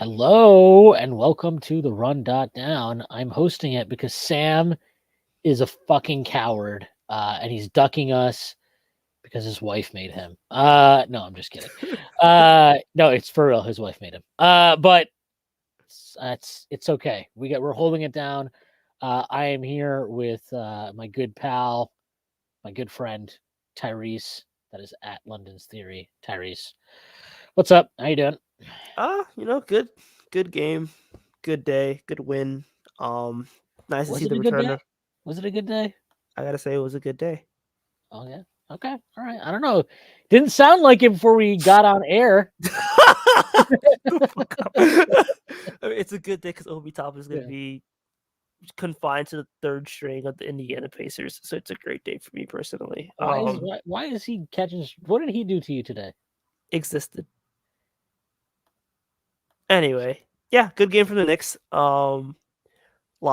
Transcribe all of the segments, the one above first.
Hello and welcome to the Run.down. I'm hosting it because Sam is a fucking coward, and he's ducking us because his wife made him. No, I'm just kidding. No, it's for real. His wife made him. But it's okay. We're holding it down. I am here with my good pal, my good friend Tyrese. That is at London's Theory. Tyrese, what's up? How you doing? Good game, good day, good win. Nice to Was see it the a good return day? of. Was it a good day? I gotta say, it was a good day. Oh yeah. Okay. All right. I don't know. Didn't sound like it before we got on air. Fuck up. I mean, it's a good day because Obi Toppin is gonna Yeah. be confined to the third string of the Indiana Pacers, so it's a great day for me personally. Why is he catching? What did he do to you today? Existed anyway. Yeah, good game from the Knicks. Lot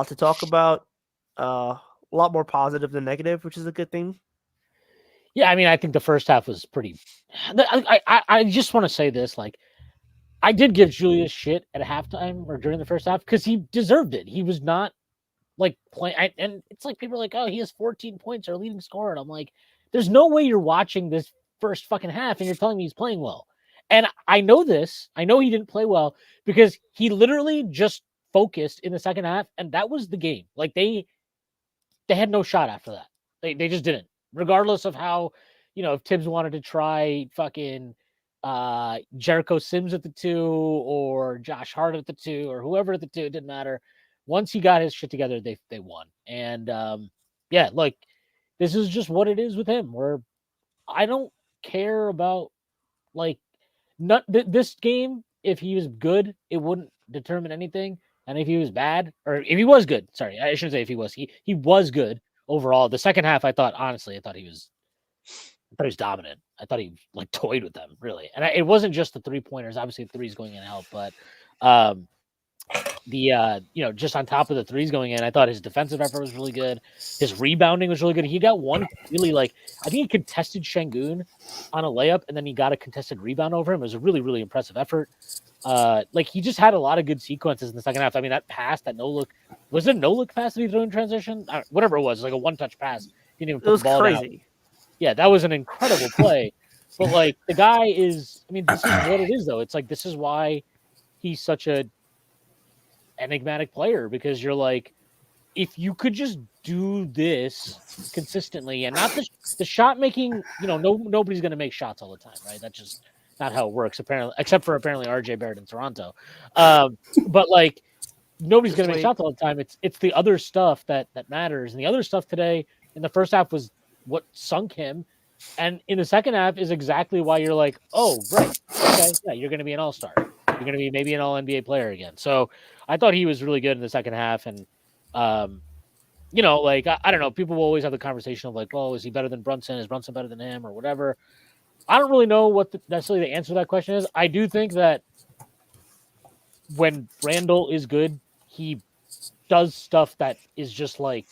to talk about. A lot more positive than negative, which is a good thing. Yeah, I mean, I think the first half was pretty. I just want to say this, like, I did give Julius shit at halftime or during the first half because he deserved it. He was not like playing, and it's like people are like, oh, he has 14 points, our leading scorer. And I'm like, there's no way you're watching this first fucking half and you're telling me he's playing well. And I know this. I know he didn't play well because he literally just focused in the second half, and that was the game. Like they had no shot after that. They just didn't. Regardless of how, if Tibbs wanted to try fucking Jericho Sims at the 2 or Josh Hart at the 2 or whoever at the 2, it didn't matter. Once he got his shit together, they won. And yeah, like this is just what it is with him. Where I don't care about like not this game. If he was good, it wouldn't determine anything. And if he was bad, or if he was good, sorry, I shouldn't say if he was. He was good overall. The second half, I thought honestly, I thought he was dominant. I thought he like toyed with them really, and it wasn't just the 3-pointers. Obviously, the threes going in help, but um, just on top of the threes going in, I thought his defensive effort was really good. His rebounding was really good. He got one really I think he contested Şengün on a layup, and then he got a contested rebound over him. It was a really, really impressive effort. He just had a lot of good sequences in the second half. I mean, that pass, that no look, was it a no look pass that he threw in transition? Whatever it was like a one touch pass. He didn't even It put the was ball down. crazy. Yeah, that was an incredible play. But like the guy is, I mean, this is what it is though. It's like this is why he's such a enigmatic player because you're like, if you could just do this consistently and not the shot making, nobody's going to make shots all the time, right? That's just not how it works, apparently, except for apparently RJ Barrett in Toronto. But like, nobody's going to make shots all the time. It's the other stuff that matters, and the other stuff today in the first half was what sunk him, and in the second half is exactly why you're like, oh right, okay, yeah, you're going to be an all-star. You're going to be maybe an all NBA player again. So I thought he was really good in the second half, and I don't know. People will always have the conversation of like, well, is he better than Brunson? Is Brunson better than him or whatever? I don't really know what necessarily the answer to that question is. I do think that when Randle is good, he does stuff that is just like,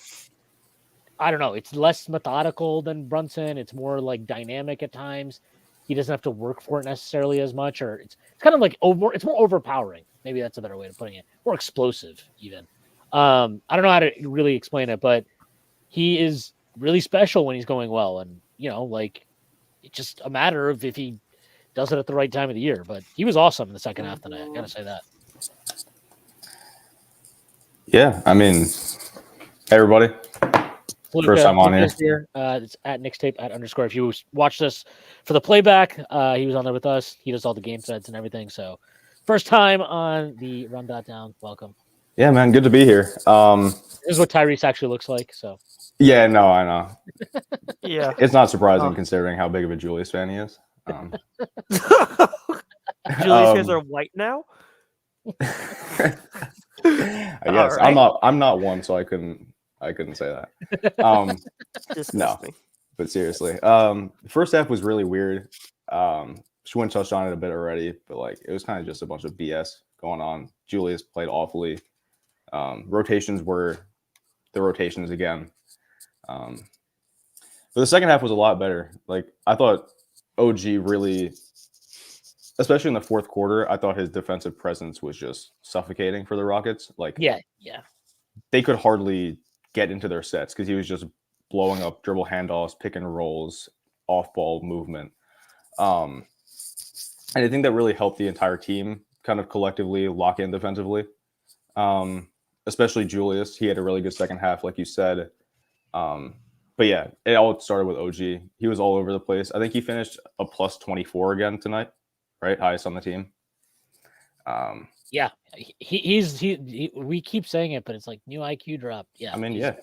I don't know. It's less methodical than Brunson. It's more like dynamic at times. He doesn't have to work for it necessarily as much, or it's kind of like it's more overpowering. Maybe that's a better way of putting it. More explosive, even. I don't know how to really explain it, but he is really special when he's going well. And, it's just a matter of if he does it at the right time of the year. But he was awesome in the second half tonight. I got to say that. Yeah, I mean, hey everybody. First time on here. It's at Nickstape @_ If you watch this for the playback, he was on there with us. He does all the game threads and everything. So first time on the Run.down. Welcome. Yeah, man, good to be here. This is what Tyrese actually looks like. So yeah, no, I know. Yeah, it's not surprising considering how big of a Julius fan he is. Julius hairs are white now. I guess right. I'm not one, so I couldn't say that. No, but seriously, the first half was really weird. Schwinn touched on it a bit already, but like it was kind of just a bunch of BS going on. Julius played awfully. Rotations were the rotations again. But the second half was a lot better. Like I thought OG really especially in the fourth quarter, I thought his defensive presence was just suffocating for the Rockets. Like, yeah, they could hardly get into their sets because he was just blowing up dribble handoffs, pick and rolls, off ball movement. And I think that really helped the entire team kind of collectively lock in defensively. Especially Julius. He had a really good second half, like you said. But yeah, it all started with OG. He was all over the place. I think he finished a plus 24 again tonight, right? Highest on the team. Yeah, he we keep saying it, but it's like new IQ drop. Yeah, I mean, yeah.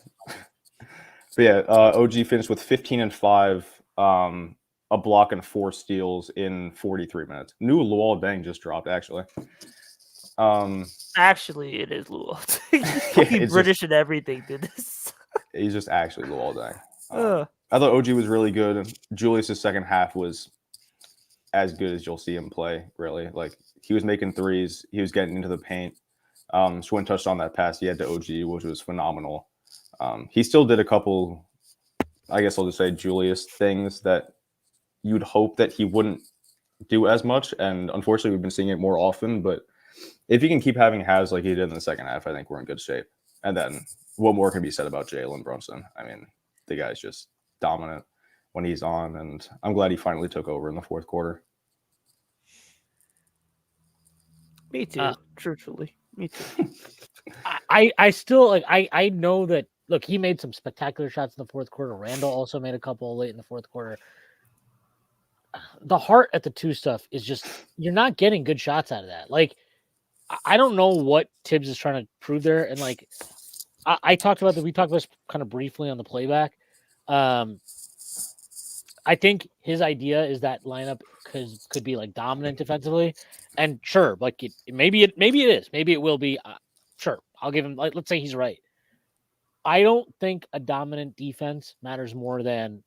But yeah, OG finished with 15 and 5, a block and 4 steals in 43 minutes. New Luol Deng just dropped, actually. Actually, it is Luol. Fucking British and everything did this. He's just actually Luol Deng. I thought OG was really good. Julius's second half was as good as you'll see him play, really. Like, he was making threes. He was getting into the paint. Schwinn touched on that pass he had to OG, which was phenomenal. He still did a couple, I guess I'll just say, Julius things that you'd hope that he wouldn't do as much. And unfortunately, we've been seeing it more often. But if he can keep having halves like he did in the second half, I think we're in good shape. And then what more can be said about Jalen Brunson? I mean, the guy's just dominant when he's on. And I'm glad he finally took over in the fourth quarter. Me too, truthfully. Me too. I still like I know that. Look, he made some spectacular shots in the fourth quarter. Randle also made a couple late in the fourth quarter. The heart at the 2 stuff is just, you're not getting good shots out of that. Like, I don't know what Tibbs is trying to prove there. And like, we talked about this kind of briefly on the playback. I think his idea is that lineup could be like dominant defensively, and sure, like maybe it is, maybe it will be. Sure, I'll give him. Like, let's say he's right. I don't think a dominant defense matters more than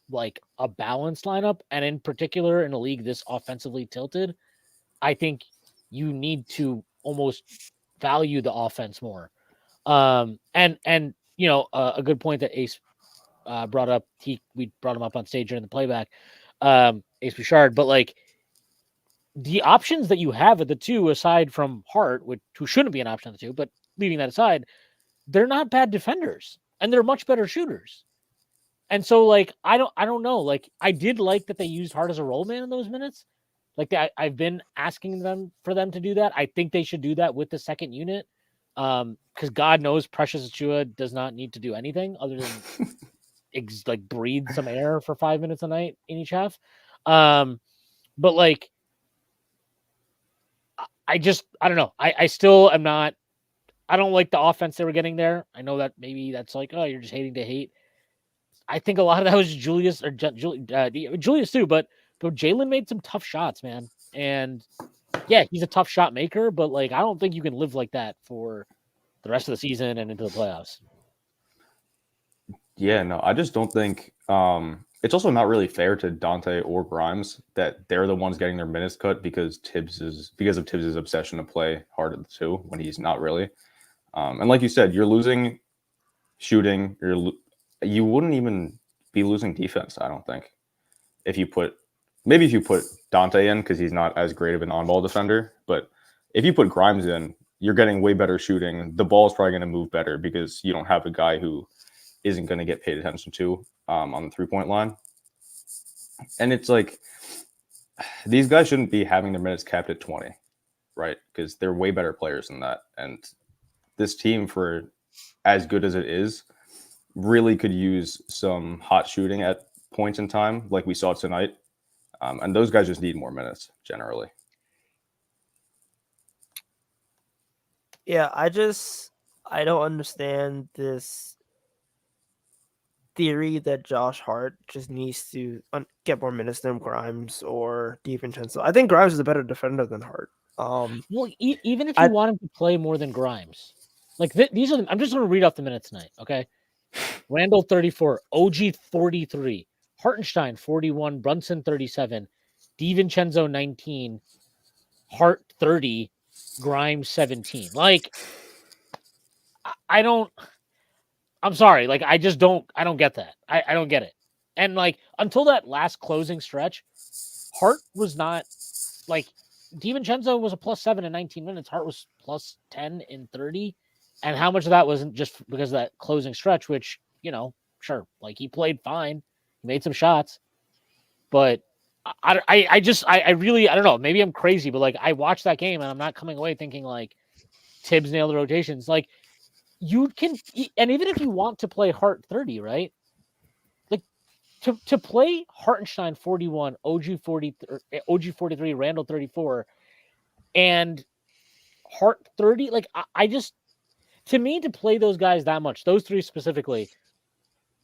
like a balanced lineup, and in particular in a league this offensively tilted, I think you need to almost value the offense more. And you know, a good point that Ace brought up. We brought him up on stage during the playback, Ace Bouchard. But like, the options that you have at the 2, aside from Hart, who shouldn't be an option at the 2, but leaving that aside, they're not bad defenders, and they're much better shooters. And so, like, I don't know. Like, I did like that they used Hart as a role man in those minutes. Like, I've been asking them to do that. I think they should do that with the second unit, because God knows Precious Achiuwa does not need to do anything other than like breathe some air for 5 minutes a night in each half. But like, I don't know. I still am not. I don't like the offense they were getting there. I know that maybe that's like, oh, you're just hating to hate. I think a lot of that was Julius or Julius too, but Jalen made some tough shots, man. And yeah, he's a tough shot maker, but like, I don't think you can live like that for the rest of the season and into the playoffs. Yeah, no, I just don't think it's also not really fair to Dante or Grimes that they're the ones getting their minutes cut because of Tibbs's obsession to play hard at the 2 when he's not really. And like you said, you're losing shooting. You wouldn't even be losing defense, I don't think. If you put Dante in because he's not as great of an on-ball defender, but if you put Grimes in, you're getting way better shooting. The ball is probably going to move better because you don't have a guy who isn't going to get paid attention to on the 3-point line. And it's like, these guys shouldn't be having their minutes capped at 20, right? Because they're way better players than that. And this team, for as good as it is, really could use some hot shooting at points in time, like we saw tonight. And those guys just need more minutes, generally. Yeah, I don't understand this theory that Josh Hart just needs to get more minutes than Grimes or DiVincenzo. I think Grimes is a better defender than Hart. Well, even if you want him to play more than Grimes, like these are, I'm just going to read off the minutes tonight, okay? Randle 34, OG 43, Hartenstein 41, Brunson 37, DiVincenzo 19, Hart 30, Grimes 17. Like, I'm sorry, like I don't get that. I don't get it. And like, until that last closing stretch, Hart was not like DiVincenzo was a +7 in 19 minutes. Hart was +10 in 30. And how much of that wasn't just because of that closing stretch, which, sure, like he played fine. He made some shots. But I really, I don't know. Maybe I'm crazy, but like I watched that game and I'm not coming away thinking like Tibbs nailed the rotations. Like you can, and even if you want to play Hart 30, right? Like to play Hartenstein 41, OG 40, OG 43, Randall 34, and Hart 30. Like I just, to me, to play those guys that much, those three specifically,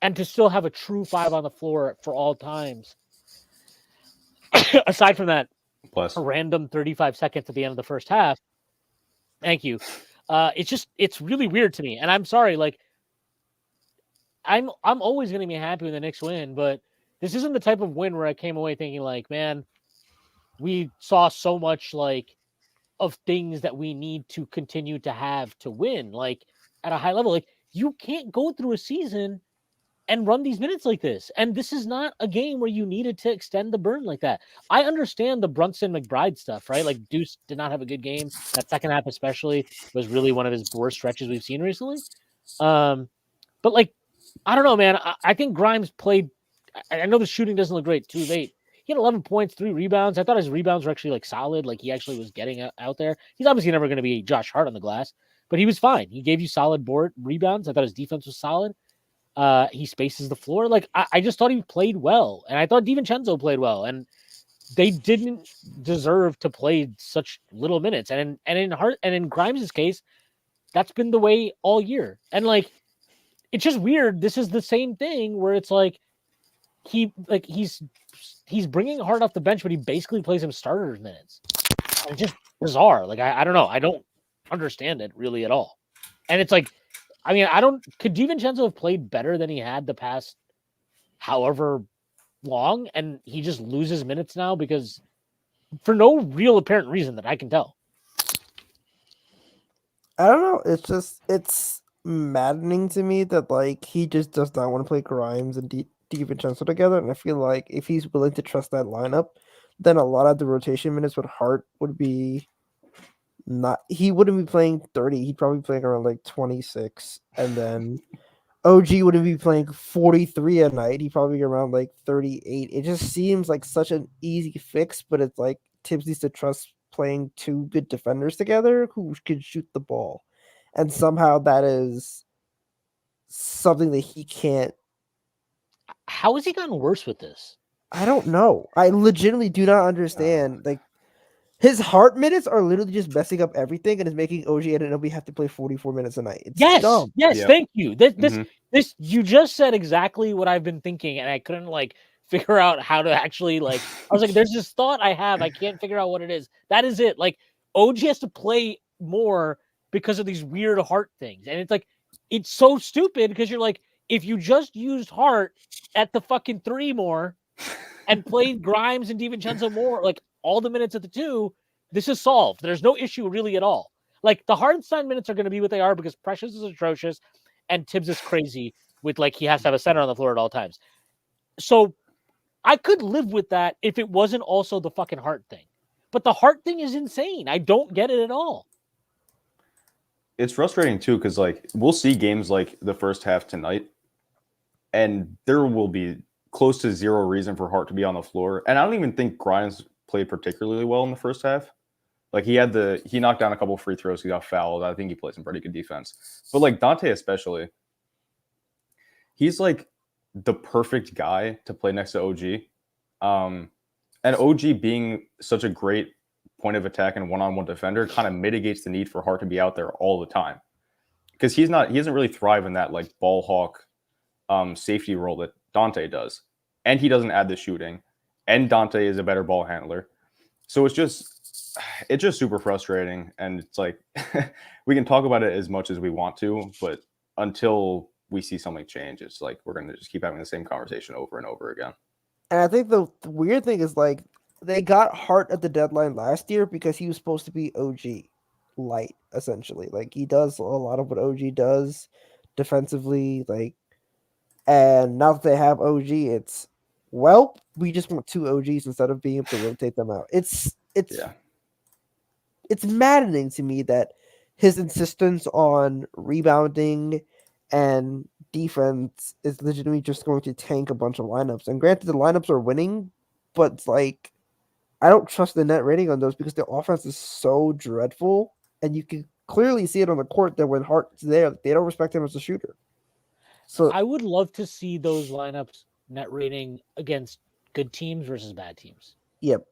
and to still have a true 5 on the floor for all times. Aside from that, plus a random 35 seconds at the end of the first half. Thank you. It's really weird to me, and I'm sorry. Like, I'm always going to be happy when the Knicks win, but this isn't the type of win where I came away thinking like, man, we saw so much like of things that we need to continue to have to win, like at a high level. Like, you can't go through a season and run these minutes like this. And this is not a game where you needed to extend the burn like that. I understand the Brunson McBride stuff, right? Like Deuce did not have a good game. That second half especially was really one of his worst stretches we've seen recently. But like, I don't know, man. I think Grimes played. I know the shooting doesn't look great, 2 of 8. He had 11 points, 3 rebounds. I thought his rebounds were actually like solid. Like he actually was getting out there. He's obviously never going to be Josh Hart on the glass, but he was fine. He gave you solid board rebounds. I thought his defense was solid. He spaces the floor. Like I just thought he played well, and I thought DiVincenzo played well, and they didn't deserve to play such little minutes. And in Grimes' case, that's been the way all year. And like, it's just weird. This is the same thing where it's like he's bringing Hart off the bench, but he basically plays him starters minutes. It's just bizarre. Like I don't know. I don't understand it really at all. And it's like, I mean, could DiVincenzo have played better than he had the past however long, and he just loses minutes now because for no real apparent reason that I can tell? I don't know. It's maddening to me that like he just does not want to play Grimes and DiVincenzo together, and I feel like if he's willing to trust that lineup, then a lot of the rotation minutes with Hart would be not. He wouldn't be playing 30. He'd probably be playing around like 26, and then OG wouldn't be playing 43 a night. He'd probably be around like 38. It just seems like such an easy fix, but it's like Tibbs needs to trust playing 2 good defenders together who can shoot the ball, and somehow that is something that he can't. How has he gotten worse with this? I don't know. I legitimately do not understand. Like, his Hart minutes are literally just messing up everything and is making OG and Anunoby have to play 44 minutes a night. It's dumb. Yes, thank you. This you just said exactly what I've been thinking, and I couldn't like figure out how to actually like. I was like, there's this thought I have, I can't figure out what it is. That is it. Like, OG has to play more because of these weird Hart things, and it's like, it's so stupid because you're like, if you just used Hart at the fucking 3 more and played Grimes and DiVincenzo more, like all the minutes at the 2, this is solved. There's no issue really at all. Like, the Hartenstein minutes are going to be what they are because Precious is atrocious and Tibbs is crazy with like he has to have a center on the floor at all times. So I could live with that if it wasn't also the fucking Hart thing. But the Hart thing is insane. I don't get it at all. It's frustrating too because like we'll see games like the first half tonight, and there will be close to zero reason for Hart to be on the floor. And I don't even think Grimes played particularly well in the first half. Like he knocked down a couple free throws. He got fouled. I think he played some pretty good defense. But like Dante especially, he's like the perfect guy to play next to OG. And OG being such a great point of attack and one-on-one defender kind of mitigates the need for Hart to be out there all the time. Because he doesn't really thrive in that like ball hawk safety role that Dante does. And he doesn't add the shooting. And Dante is a better ball handler. So it's just super frustrating. And it's like, we can talk about it as much as we want to, but until we see something change, it's like, we're going to just keep having the same conversation over and over again. And I think the weird thing is like, they got Hart at the deadline last year because he was supposed to be OG light, essentially. Like, he does a lot of what OG does defensively, like, and now that they have OG, it's, well, we just want 2 OGs instead of being able to rotate them out. It's it's maddening to me that his insistence on rebounding and defense is legitimately just going to tank a bunch of lineups. And granted, the lineups are winning, but it's like I don't trust the net rating on those because the offense is so dreadful, and you can clearly see it on the court that when Hart's there, they don't respect him as a shooter. So I would love to see those lineups net rating against good teams versus bad teams. Yep.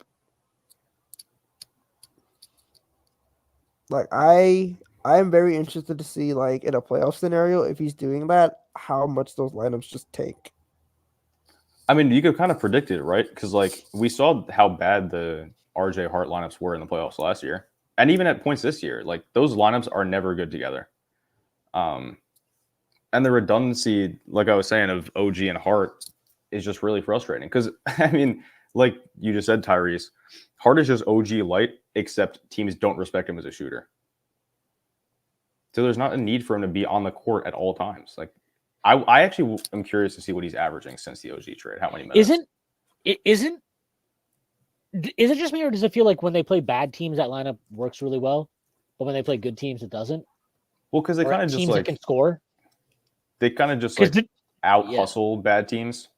Like I am very interested to see, like, in a playoff scenario, if he's doing that, how much those lineups just take. I mean, you could kind of predict it, right? Because like we saw how bad the RJ Hart lineups were in the playoffs last year, and even at points this year, like those lineups are never good together. And the redundancy, like I was saying, of OG and Hart is just really frustrating. Because I mean, like you just said, Tyrese, Hart is just OG light, except teams don't respect him as a shooter. So there's not a need for him to be on the court at all times. Like I actually am curious to see what he's averaging since the OG trade. How many minutes? Is it just me, or does it feel like when they play bad teams that lineup works really well, but when they play good teams it doesn't? Well, because they kind of just teams like that can score. They kind of just like out hustle bad teams.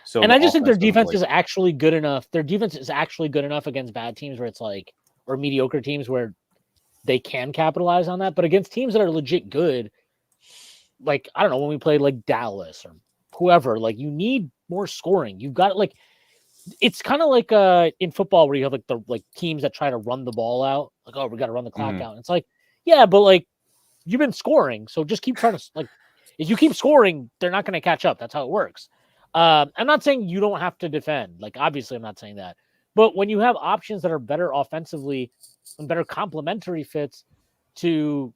So and I just think their defense is actually good enough. Their defense is actually good enough against bad teams where it's like, or mediocre teams where they can capitalize on that. But against teams that are legit good, like, I don't know, when we played like Dallas or whoever, like you need more scoring. You've got like, it's kind of like in football where you have like the teams that try to run the ball out. Like, oh, we got to run the clock out. And it's like, yeah, but like you've been scoring, so just keep trying to like. If you keep scoring, they're not going to catch up. That's how it works. I'm not saying you don't have to defend. Like, obviously, I'm not saying that. But when you have options that are better offensively and better complementary fits to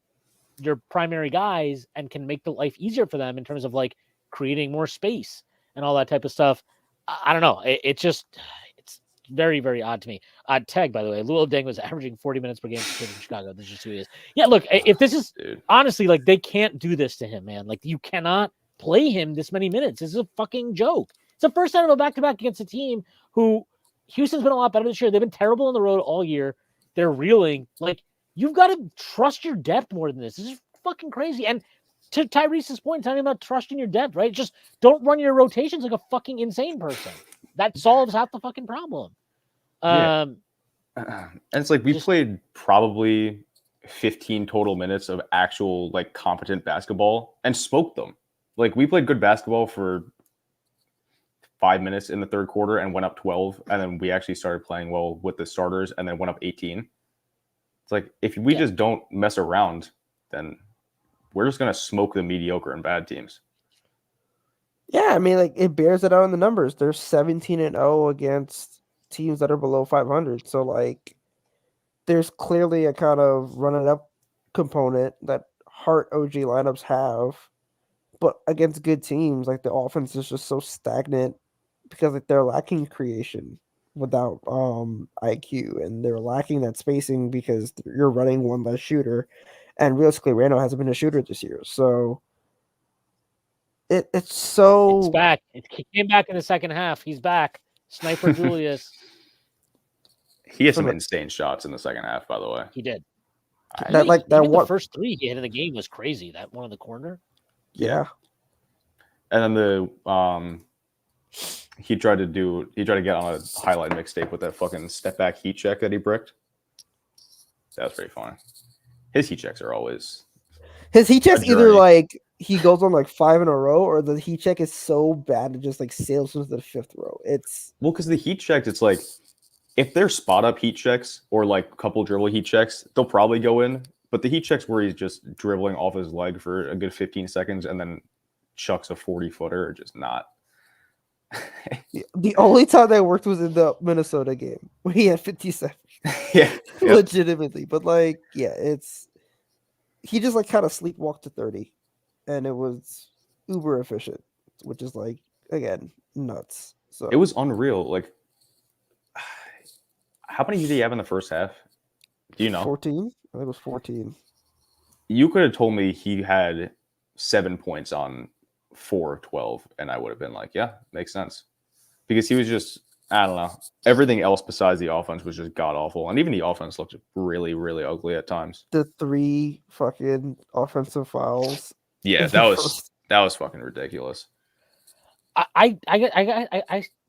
your primary guys and can make the life easier for them in terms of like creating more space and all that type of stuff, I don't know. It's very, very odd to me. Tag, by the way, Luol Deng was averaging 40 minutes per game for Chicago. This is just who he is. Yeah, look, if this is honestly, like, they can't do this to him, man. Like, you cannot play him this many minutes. This is a fucking joke. It's the first time of a back-to-back against a team who Houston's been a lot better this year. They've been terrible on the road all year. They're reeling. Like, you've got to trust your depth more than this. This is fucking crazy. And to Tyrese's point, talking about trusting your depth, right? Just don't run your rotations like a fucking insane person. That solves half the fucking problem. And it's like we played probably 15 total minutes of actual like competent basketball and smoked them. Like we played good basketball for 5 minutes in the third quarter and went up 12, and then we actually started playing well with the starters and then went up 18. It's like if we just don't mess around, then we're just gonna smoke the mediocre and bad teams. Yeah, I mean, like it bears it out in the numbers. They're 17-0 against teams that are below 500. So like, there's clearly a kind of run it up component that Hart OG lineups have, but against good teams, like the offense is just so stagnant because like they're lacking creation without IQ, and they're lacking that spacing because you're running one less shooter, and realistically, Randle hasn't been a shooter this year, so. It's back. It came back in the second half. He's back. Sniper Julius. He had some insane shots in the second half, by the way. He did. The first three he hit in the game was crazy. That one in the corner. Yeah. And then he tried to get on a highlight mixtape with that fucking step back heat check that he bricked. That was pretty funny. His heat checks are always. His heat checks either like he goes on like 5 in a row, or the heat check is so bad it just like sails into the 5th row. It's because the heat checks, it's like if they're spot up heat checks or like couple dribble heat checks, they'll probably go in. But the heat checks where he's just dribbling off his leg for a good 15 seconds and then chucks a 40-footer are just not. The only time that worked was in the Minnesota game where he had 57. Yeah, legitimately. But like, yeah, he just like kind of sleepwalked to 30. And it was uber efficient, which is like, again, nuts. So it was unreal. Like, how many did he have in the first half? Do you know? 14. I think it was 14. You could have told me he had 7 points on 4-12, and I would have been like, yeah, makes sense. Because he was just I don't know. Everything else besides the offense was just god awful, and even the offense looked really, really ugly at times. The 3 fucking offensive fouls. Yeah, that was fucking ridiculous. A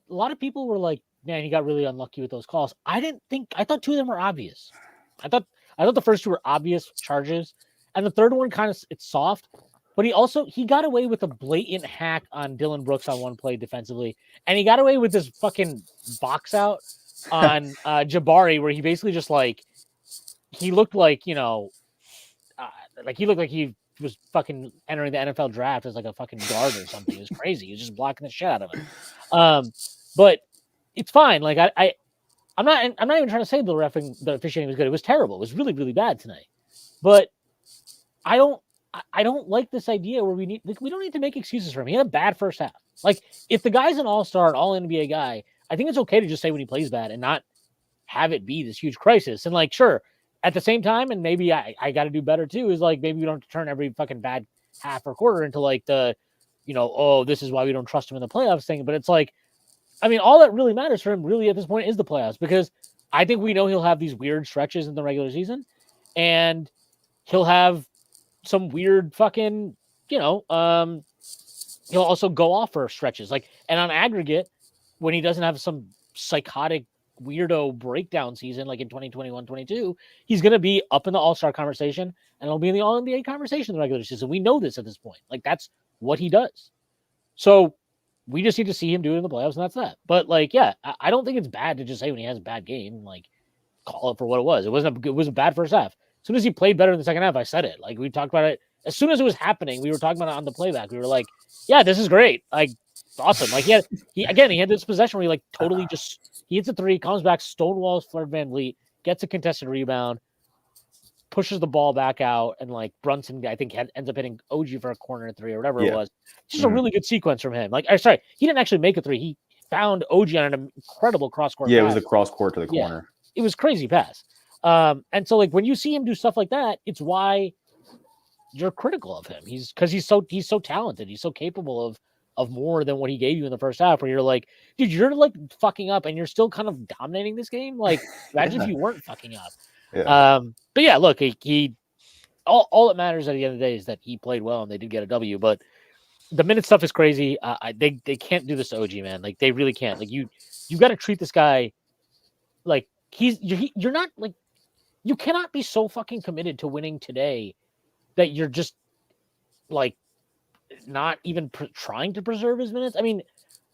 lot of people were like, "Man, he got really unlucky with those calls." I thought 2 of them were obvious. I thought the first 2 were obvious charges, and the third one it's soft. But he got away with a blatant hack on Dylan Brooks on one play defensively, and he got away with this fucking box out on Jabari, where he basically just he looked like he looked like he was fucking entering the NFL draft as like a fucking guard or something. It was crazy. He was just blocking the shit out of him. But it's fine. Like I'm not even trying to say the officiating was good. It was terrible. It was really, really bad tonight. But I don't like this idea where we don't need to make excuses for him. He had a bad first half. Like, if the guy's an all-star, an all-NBA guy, I think it's okay to just say when he plays bad and not have it be this huge crisis. And like, sure, at the same time, and maybe I got to do better too, is like, maybe we don't have to turn every fucking bad half or quarter into like the, oh, this is why we don't trust him in the playoffs thing. But it's like, I mean, all that really matters for him really at this point is the playoffs, because I think we know he'll have these weird stretches in the regular season, and he'll have some weird fucking, he'll also go off for stretches. Like, and on aggregate, when he doesn't have some psychotic weirdo breakdown season like in 2021-22, he's going to be up in the all-star conversation, and he'll be in the all-NBA conversation in the regular season. We know this at this point. Like, that's what he does. So we just need to see him do it in the playoffs, and that's that. But like, yeah, I don't think it's bad to just say when he has a bad game, like, call it for what it was. It was a bad first half. As soon as he played better in the second half, I said it. Like, we talked about it as soon as it was happening. We were talking about it on the playback. We were like, "Yeah, this is great. Like, it's awesome." Like, he had this possession where he like totally he hits a 3, comes back, stonewalls Fred VanVleet, gets a contested rebound, pushes the ball back out, and like Brunson, I think, ends up hitting OG for a corner 3 or whatever it was. Just a really good sequence from him. Like, sorry, he didn't actually make a 3. He found OG on an incredible cross court. Yeah, pass. It was a cross court to the corner. It was crazy pass. And so like when you see him do stuff like that, it's why you're critical of him. Because he's so talented. He's so capable of more than what he gave you in the first half, where you're like, dude, you're like fucking up and you're still kind of dominating this game. Like, imagine if you weren't fucking up. Yeah. But yeah, look, he all that matters at the end of the day is that he played well and they did get a W. But the minute stuff is crazy. They can't do this to OG, man. Like, they really can't. Like, you got to treat this guy like you're not like, you cannot be so fucking committed to winning today that you're just like not even trying to preserve his minutes. I mean,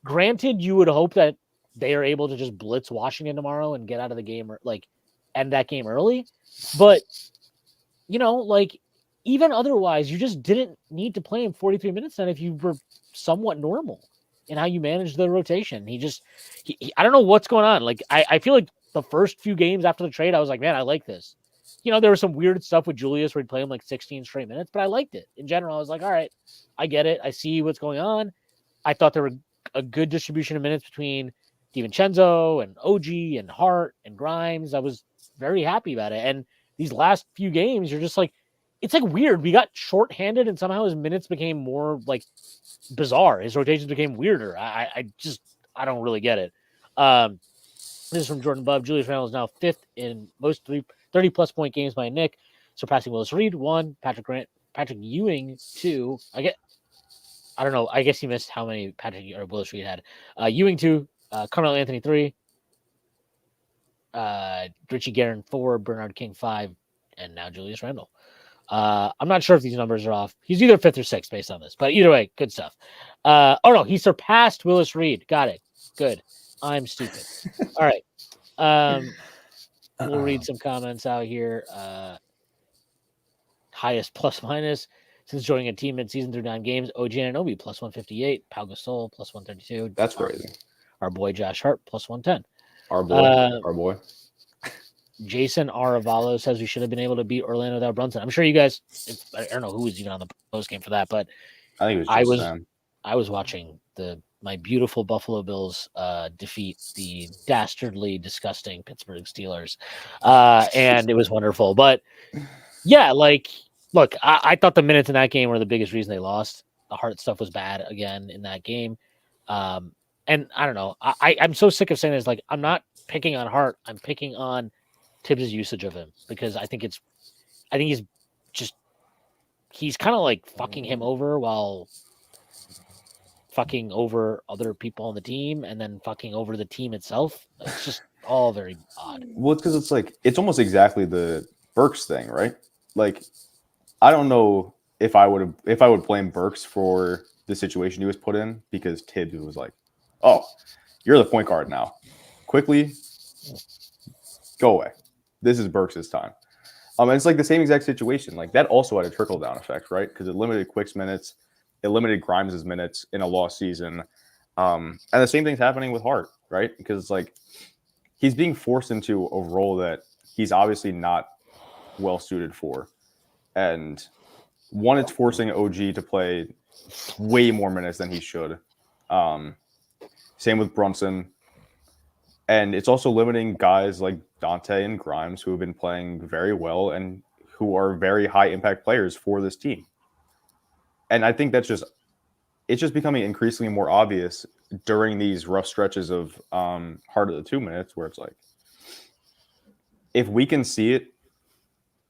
granted, you would hope that they are able to just blitz Washington tomorrow and get out of the game, or like end that game early. But like, even otherwise, you just didn't need to play him 43 minutes then if you were somewhat normal in how you managed the rotation. I don't know what's going on. Like, I feel like the first few games after the trade, I was like, man, I like this. There was some weird stuff with Julius where he'd play him like 16 straight minutes, but I liked it. In general, I was like, all right, I get it. I see what's going on. I thought there were a good distribution of minutes between DiVincenzo and OG and Hart and Grimes. I was very happy about it. And these last few games, you're just like, it's like weird. We got shorthanded and somehow his minutes became more like bizarre. His rotations became weirder. I don't really get it. This is from Jordan Bub. Julius Randle is now 5th in most 30-plus point games by Nick, surpassing Willis Reed 1, Patrick Ewing 2. I don't know. I guess he missed how many Patrick or Willis Reed had. Ewing 2, Carmelo Anthony 3, Richie Guerin 4, Bernard King 5, and now Julius Randle. I'm not sure if these numbers are off. He's either 5th or 6th based on this, but either way, good stuff. Oh no, he surpassed Willis Reed. Got it. Good. I'm stupid. All right. We'll read some comments out here. Highest plus minus since joining a team mid-season through 9 games. OG Anunoby plus 158. Pau Gasol plus 132. That's crazy. Our boy Josh Hart plus 110. Our boy. Jason Aravalo says we should have been able to beat Orlando without Brunson. I'm sure you guys. I don't know who was even on the post game for that, but I think it was. I was watching my beautiful Buffalo Bills defeat the dastardly, disgusting Pittsburgh Steelers, and it was wonderful. But yeah, like, look, I thought the minutes in that game were the biggest reason they lost. The Hart stuff was bad again in that game. And I don't know. I'm so sick of saying this. Like, I'm not picking on Hart. I'm picking on Tibbs' usage of him because I think he's kind of like fucking him over while fucking over other people on the team and then fucking over the team itself. It's just all very odd. Well, it's because it's almost exactly the Burks thing, right? Like, I don't know if I would blame Burks for the situation he was put in because Tibbs was like, "Oh, you're the point guard now. Quickly, go away. This is Burks' time." And it's like the same exact situation. Like that also had a trickle down effect, right? Because it limited Quick's minutes, it limited Grimes' minutes in a lost season, and the same thing's happening with Hart, right? Because it's like he's being forced into a role that he's obviously not well suited for, and one, it's forcing OG to play way more minutes than he should. Same with Brunson. And it's also limiting guys like Dante and Grimes who have been playing very well and who are very high impact players for this team. And I think it's just becoming increasingly more obvious during these rough stretches of Heart of the 2 minutes where it's like, if we can see it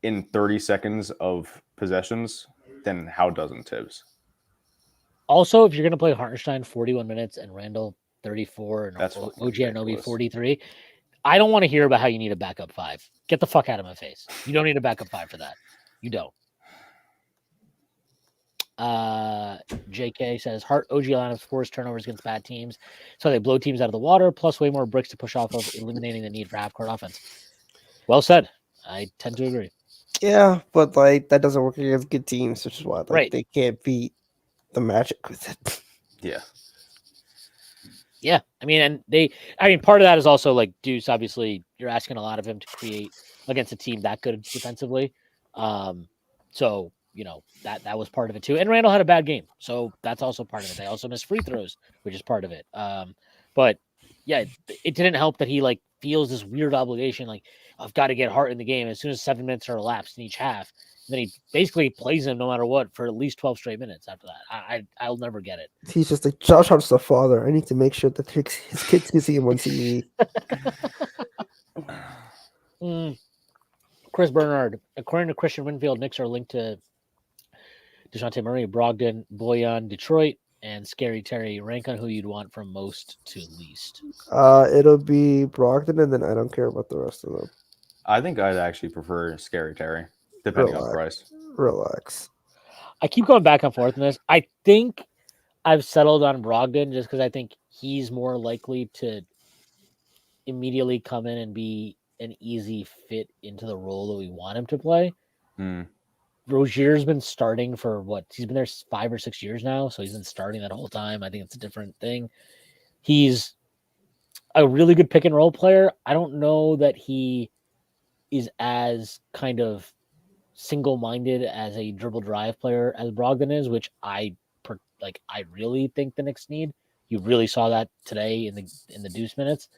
in 30 seconds of possessions, then how doesn't Tibbs? Also, if you're going to play Hartenstein 41 minutes and Randle 34 and That's OG ridiculous. Anunoby 43, I don't want to hear about how you need a backup 5. Get the fuck out of my face. You don't need a backup 5 for that. You don't. JK says Hart OG lineups force turnovers against bad teams, so they blow teams out of the water, plus way more bricks to push off of, eliminating the need for half-court offense. Well said. I tend to agree. Yeah, but like that doesn't work against good teams, which is why they can't beat the Magic with it. Yeah. Yeah, I mean, part of that is also like Deuce. Obviously, you're asking a lot of him to create against a team that good defensively. So that was part of it too. And Randall had a bad game, so that's also part of it. They also missed free throws, which is part of it. But yeah, it didn't help that he like feels this weird obligation, like I've got to get Hart in the game as soon as 7 minutes are elapsed in each half. And then he basically plays him no matter what for at least 12 straight minutes after that. I'll never get it. He's just like, Josh Hart's the father. I need to make sure that his kids can see him on TV. Chris Bernard, according to Christian Winfield, Knicks are linked to DeJounte Murray, Brogdon, Bojan, Detroit, and Scary Terry. Rank on who you'd want from most to least. It'll be Brogdon, and then I don't care about the rest of them. I think I'd actually prefer Scary Terry, depending on price. Relax. I keep going back and forth on this. I think I've settled on Brogdon just because I think he's more likely to immediately come in and be an easy fit into the role that we want him to play. Rozier's been starting for he's been there 5 or 6 years now, so he's been starting that whole time. I think it's a different thing. He's a really good pick and roll player. I don't know that he is as kind of single-minded as a dribble drive player as Brogdon is, which I really think the Knicks need. You really saw that today in the Deuce minutes.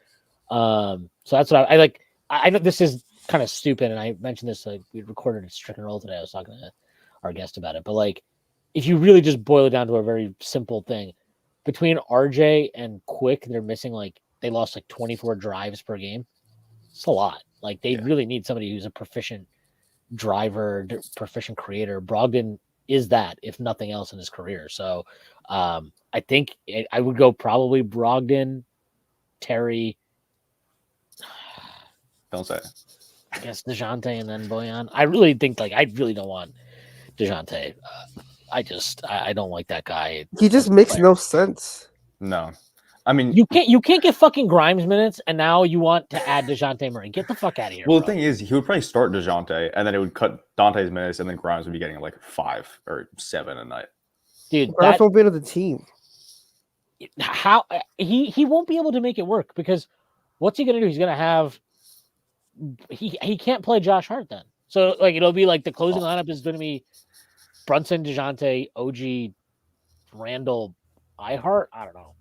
So that's what I like. I know this is kind of stupid, and I mentioned this. Like we recorded a Stricken Roll today. I was talking to our guest about it, but like, if you really just boil it down to a very simple thing, between RJ and Quick, they're missing they lost 24 drives per game. It's a lot. Like they really need somebody who's a proficient driver, proficient creator. Brogdon is that, if nothing else, in his career. So I think I would go probably Brogdon, Terry. Don't say it. I guess DeJounte and then Bojan. I really think I really don't want DeJounte. I don't like that guy. He just makes no sense. No. I mean, you can't get fucking Grimes minutes, and now you want to add DeJounte Murray. Get the fuck out of here. Well, bro. The thing is, he would probably start DeJounte, and then it would cut Dante's minutes, and then Grimes would be getting 5 or 7 a night. Dude, Grimes won't be on the team. How he won't be able to make it work because what's he gonna do? He's gonna have he can't play Josh Hart then. So it'll be the closing lineup is gonna be Brunson, DeJounte, OG, Randle, Hart. I don't know.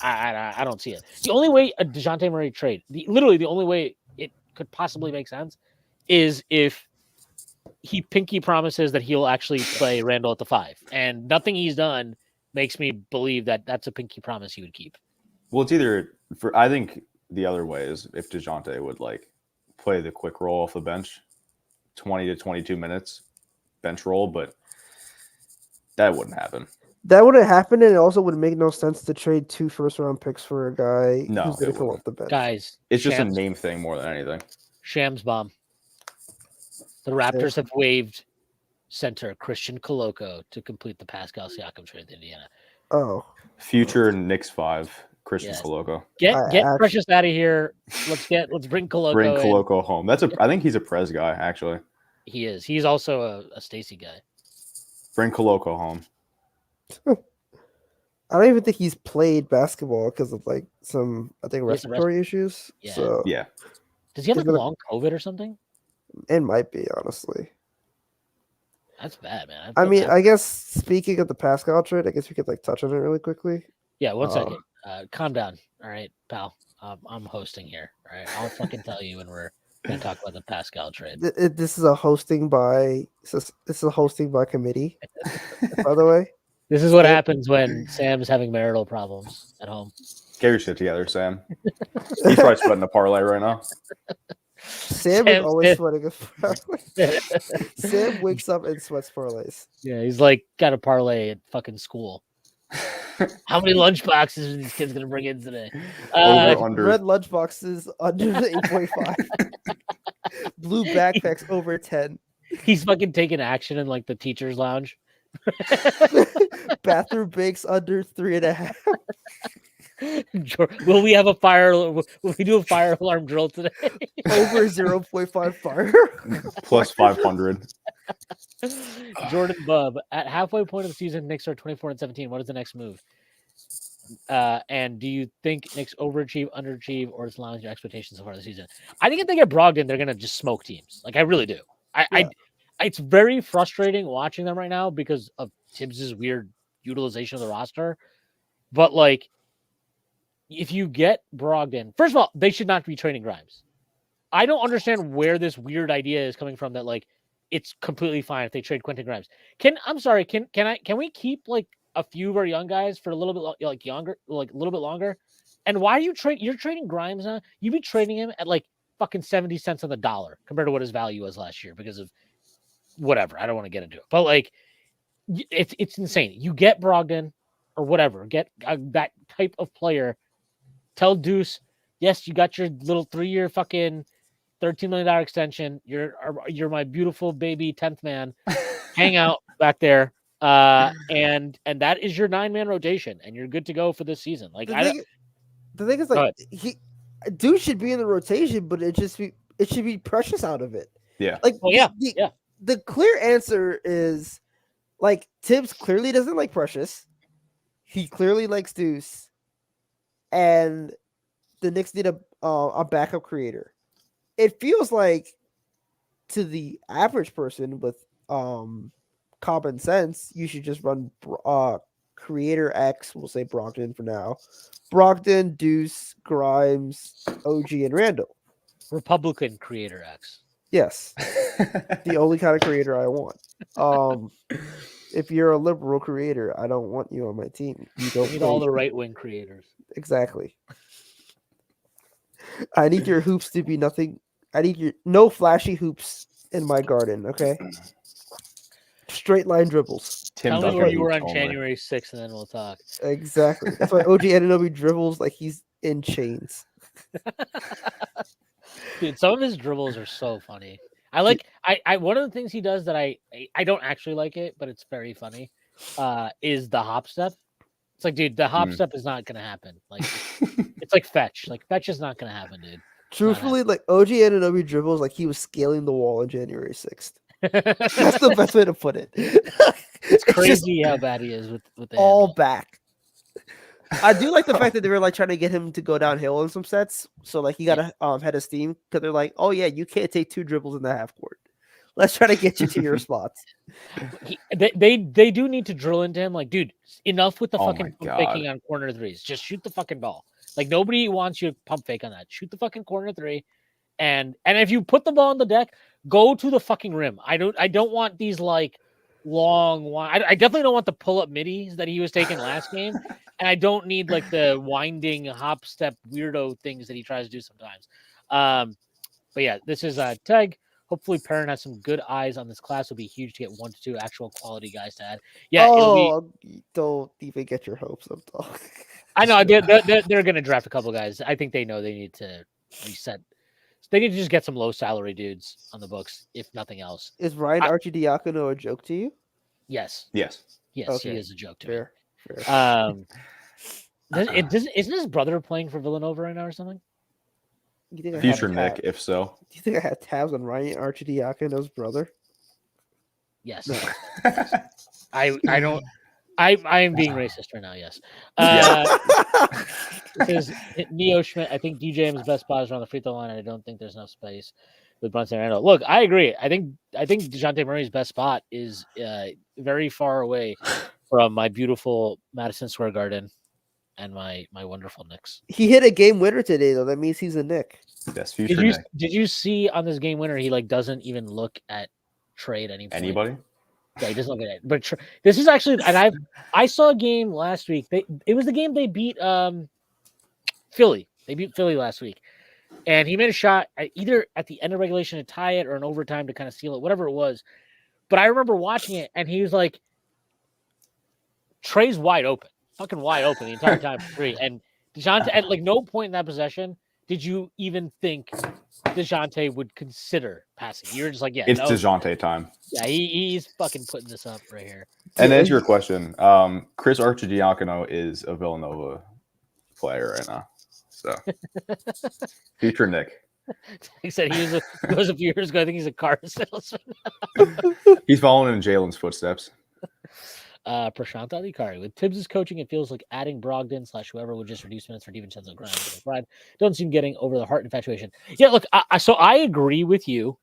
I don't see it. The only way a DeJounte Murray trade, literally the only way it could possibly make sense, is if he pinky promises that he'll actually play Randle at the 5, and nothing he's done makes me believe that that's a pinky promise he would keep. Well, it's either I think the other way is if DeJounte would like play the quick roll off the bench, 20 to 22 minutes bench roll, but that wouldn't happen. That wouldn't happen, and it also would make no sense to trade 2 first-round picks for a guy No, who's going to come off the bench. Guys, it's just a name thing more than anything. Shams bomb. The Raptors have waived center Christian Coloco to complete the Pascal Siakam trade with Indiana. Oh. Future Knicks 5, Christian Coloco. Get Precious out of here. Let's bring Coloco. Bring Coloco home. I think he's a Prez guy, actually. He is. He's also a Stacy guy. Bring Coloco home. I don't even think he's played basketball because of like some, I think, respiratory issues. Yeah. So yeah. Does he have like long COVID or something? It might be, honestly. That's bad, man. I mean, I guess speaking of the Pascal trade, I guess we could like touch on it really quickly. Yeah, 1 second. Calm down. All right, pal. I'm hosting here. All right, I'll fucking tell you when we're gonna talk about the Pascal trade. This is a hosting by committee. By the way, this is what happens when Sam's having marital problems at home. Get your shit together, Sam. He's probably sweating a parlay right now. Sam is always sweating a parlay. Sam wakes up and sweats parlays. Yeah, he's like got a parlay at fucking school. How many lunch boxes are these kids gonna bring in today? Under. Red lunch boxes under the 8.5. Blue backpacks over 10. He's fucking taking action in like the teacher's lounge. Bathroom breaks under 3.5. Will we have a fire? Will we do a fire alarm drill today? Over 0.5 fire. Plus 500. Jordan Bub, at halfway point of the season, Knicks are 24-17. What is the next move? And do you think Knicks overachieve, underachieve, or is allowing your expectations so far this season? I think if they get Brogdon, they're gonna just smoke teams. Like I really do. It's very frustrating watching them right now because of Tibbs's weird utilization of the roster. But like, if you get Brogdon, first of all, they should not be trading Grimes. I don't understand where this weird idea is coming from that like it's completely fine if they trade Quentin Grimes. Can we keep like a few of our young guys for a little bit like younger, like a little bit longer? And why are you're trading Grimes now? You'd be trading him at like fucking 70 cents on the dollar compared to what his value was last year because of whatever. I don't want to get into it, but like it's insane. You get Brogdon or whatever, get that type of player. Tell Deuce, yes, you got your little 3-year fucking $13 million extension. You're my beautiful baby 10th man. Hang out back there. And that is your 9-man rotation, and you're good to go for this season. Like the thing is like Deuce should be in the rotation, but it should be Precious out of it. Yeah. Like yeah. The clear answer is like Tibbs clearly doesn't like Precious. He clearly likes Deuce. And the Knicks need a backup creator. It feels like to the average person with common sense, you should just run creator X. We'll say Brogdon for now. Brogdon, Deuce, Grimes, OG, and Randle. Republican creator X. Yes, the only kind of creator I want. If you're a liberal creator, I don't want you on my team. You don't need all the right-wing creators. Exactly. I need your hoops to be nothing. I need no flashy hoops in my garden, okay? Straight line dribbles. Tell me where you were on January 6th, and then we'll talk. Exactly. That's why OG Anunoby dribbles like he's in chains. Dude, some of his dribbles are so funny. I one of the things he does that I don't actually like it, but it's very funny, is the hop step. It's like, dude, the hop step is not gonna happen. Like it's like fetch. Like fetch is not gonna happen, dude. Truthfully, like OG Anunoby dribbles like he was scaling the wall on January 6th. That's the best way to put it. It's crazy how bad he is with the all handle. Back. I do like the fact that they were like trying to get him to go downhill in some sets, so like he got a head of steam because they're like, oh yeah, you can't take 2 dribbles in the half court. Let's try to get you to your spots. They do need to drill into him. Like, dude, enough with the fucking pump faking on corner threes. Just shoot the fucking ball. Like nobody wants you to pump fake on that. Shoot the fucking corner 3, and if you put the ball on the deck, go to the fucking rim. I don't want these like long. I definitely don't want the pull-up middies that he was taking last game, and I don't need like the winding hop step weirdo things that he tries to do sometimes. But yeah, this is Teg. Hopefully, Perrin has some good eyes on this class. It'll be huge to get 1 to 2 actual quality guys to add. Yeah, it'll be. Don't even get your hopes up, dog. I know they're going to draft a couple guys. I think they know they need to reset. They need to just get some low salary dudes on the books, if nothing else. Is Ryan Arcidiacono a joke to you? Yes. Okay. He is a joke to Fair. Isn't his brother playing for Villanova right now or something? You think Future Nick, if so. Do you think I had tabs on Ryan Arcidiacono's brother? Yes. No. I don't. I am being racist right now. Yes. Because Neo Schmidt, I think DJM's best spot is around the free throw line, and I don't think there's enough space with Brunson and Randle. Look, I agree. I think DeJounte Murray's best spot is very far away from my beautiful Madison Square Garden and my wonderful Knicks. He hit a game winner today, though. That means he's a Knick. Yes, future Nick. Did you see on this game winner? He doesn't even look at trade anybody. Yeah, he doesn't look at it. But this is actually, and I saw a game last week. It was the game they beat Philly. They beat Philly last week, and he made a shot either at the end of regulation to tie it or in overtime to kind of seal it, whatever it was. But I remember watching it, and he was like, Trey's wide open, fucking wide open the entire time for three. And DeJounte, at like no point in that possession did you even think DeJounte would consider passing. You're just like, yeah, it's DeJounte time. Yeah, he's fucking putting this up right here. And to answer your question, Chris Arcidiacono is a Villanova player right now. So future Nick. He said it was a few years ago. I think he's a car salesman. He's following in Jalen's footsteps. Prashant Adhikari. With Tibbs' coaching, it feels like adding Brogdon / whoever would just reduce minutes for DiVincenzo Grimes. Pride don't seem getting over the heart infatuation. Yeah, look, so I agree with you,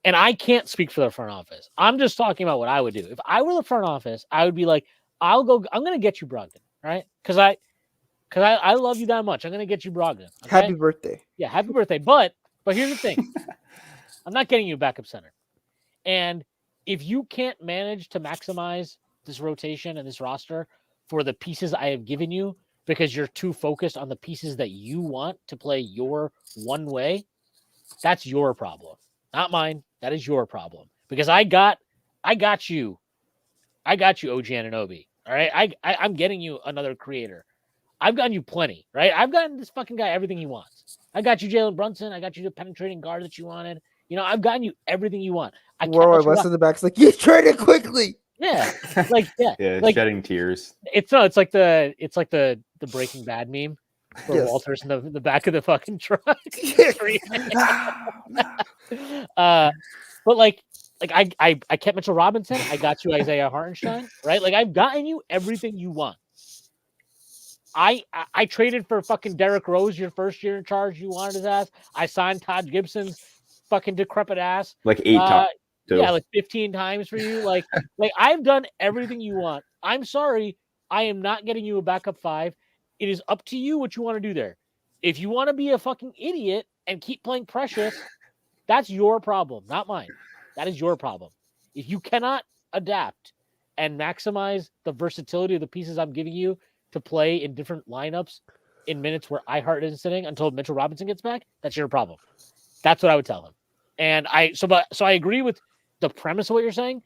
and I can't speak for the front office. I'm just talking about what I would do. If I were the front office, I would be like, I'm going to get you Brogdon, right? Because I love you that much. I'm going to get you Brogdon. Okay? Happy birthday. Yeah, happy birthday. But here's the thing. I'm not getting you a backup center. And if you can't manage to maximize this rotation and this roster for the pieces I have given you because you're too focused on the pieces that you want to play your one way, that's your problem, not mine. That is your problem because I got you. I got you, OG Anunoby. All right, I'm getting you another creator. I've gotten you plenty, right? I've gotten this fucking guy everything he wants. I got you Jalen Brunson. I got you the penetrating guard that you wanted. You know, I've gotten you everything you want. Worldwide West in the back's like, you traded quickly. Yeah, like yeah, like, shedding tears. It's like the Breaking Bad meme where Walter's in the back of the fucking truck. But like I kept Mitchell Robinson. I got you Isaiah Hartenstein, right? Like I've gotten you everything you want. I traded for fucking Derrick Rose your first year in charge. You wanted his ass. I signed Todd Gibson's fucking decrepit ass. Like 8 times. Yeah, like 15 times for you. Like I've done everything you want. I'm sorry. I am not getting you a backup 5. It is up to you what you want to do there. If you want to be a fucking idiot and keep playing Precious, that's your problem, not mine. That is your problem. If you cannot adapt and maximize the versatility of the pieces I'm giving you to play in different lineups in minutes where iHeart isn't sitting until Mitchell Robinson gets back, that's your problem. That's what I would tell him. And I agree with the premise of what you're saying.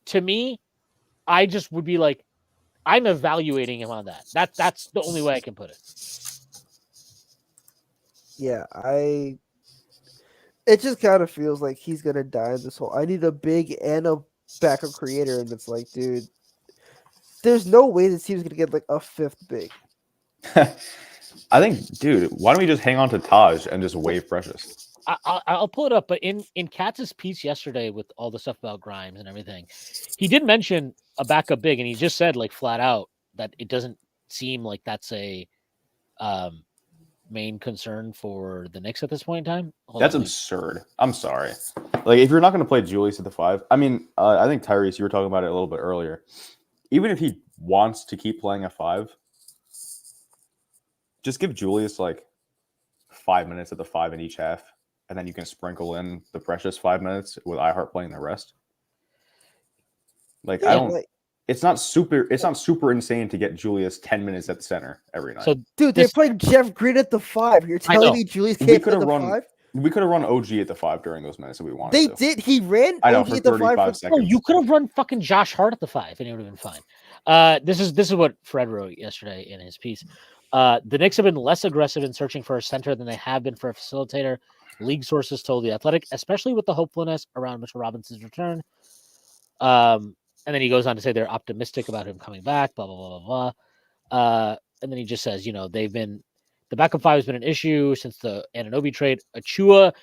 To me, I just would be like, I'm evaluating him on that. That's the only way I can put it. Yeah, it just kind of feels like he's gonna die in this whole. I need a big and a backup creator, and it's like, dude, there's no way this team's gonna get like a 5th big. I think, dude, why don't we just hang on to Taj and just waive Precious? I'll pull it up, but in Katz's piece yesterday with all the stuff about Grimes and everything, he did mention a backup big, and he just said like flat out that it doesn't seem like that's a main concern for the Knicks at this point in time. That's absurd. I'm sorry. Like if you're not going to play Julius at the 5, I mean, I think Tyrese, you were talking about it a little bit earlier. Even if he wants to keep playing a 5, just give Julius like 5 minutes at the 5 in each half. And then you can sprinkle in the Precious 5 minutes with iHeart playing the rest. Like I don't. It's not super insane to get Julius 10 minutes at the center every night. So, dude, they're playing Jeff Green at the 5. You're telling me Julius can't play the 5? We could have run OG at the 5 during those minutes if we wanted They to. did. He ran OG at the 5 seconds. No, you could have run fucking Josh Hart at the 5 and it would have been fine. This is what Fred wrote yesterday in his piece. The Knicks have been less aggressive in searching for a center than they have been for a facilitator. League sources told The Athletic, especially with the hopefulness around Mitchell Robinson's return. And then he goes on to say they're optimistic about him coming back, blah, blah, blah, blah, blah. And then he just says, the backup 5 has been an issue since the Anunoby trade. Achua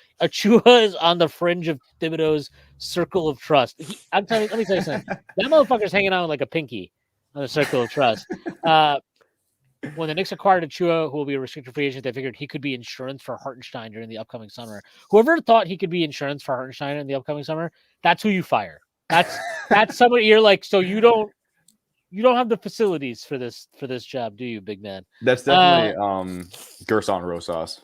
is on the fringe of Thibodeau's circle of trust. Let me tell you something. That motherfucker's hanging out like a pinky on the circle of trust. When the Knicks acquired Achua, who will be a restricted free agent, they figured he could be insurance for Hartenstein during the upcoming summer. Whoever thought he could be insurance for Hartenstein in the upcoming summer, that's who you fire. That's somebody you're like, so you don't have the facilities for this job, do you, big man? That's definitely Gerson Rosas.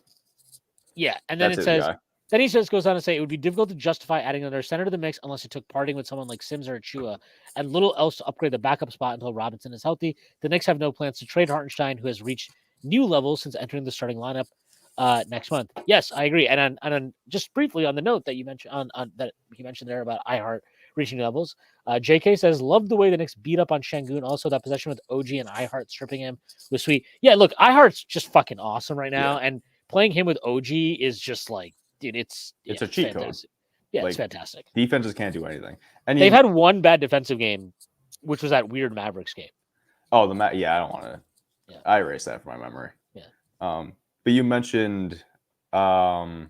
Yeah, and then he goes on to say it would be difficult to justify adding another center to the mix unless it took parting with someone like Sims or Achua, and little else to upgrade the backup spot until Robinson is healthy. The Knicks have no plans to trade Hartenstein, who has reached new levels since entering the starting lineup next month. Yes, I agree. And just briefly on the note that you mentioned on that he mentioned there about iHeart reaching levels. JK says, loved the way the Knicks beat up on Şengün. Also, that possession with OG and iHeart stripping him was sweet. Yeah, look, iHeart's just fucking awesome right now. Yeah. And playing him with OG is just like, dude, it's a cheat code. Yeah, it's fantastic. Defenses can't do anything. And they've had one bad defensive game, which was that weird Mavericks game. Oh, I don't want to. Yeah. I erased that from my memory. Yeah. But you mentioned the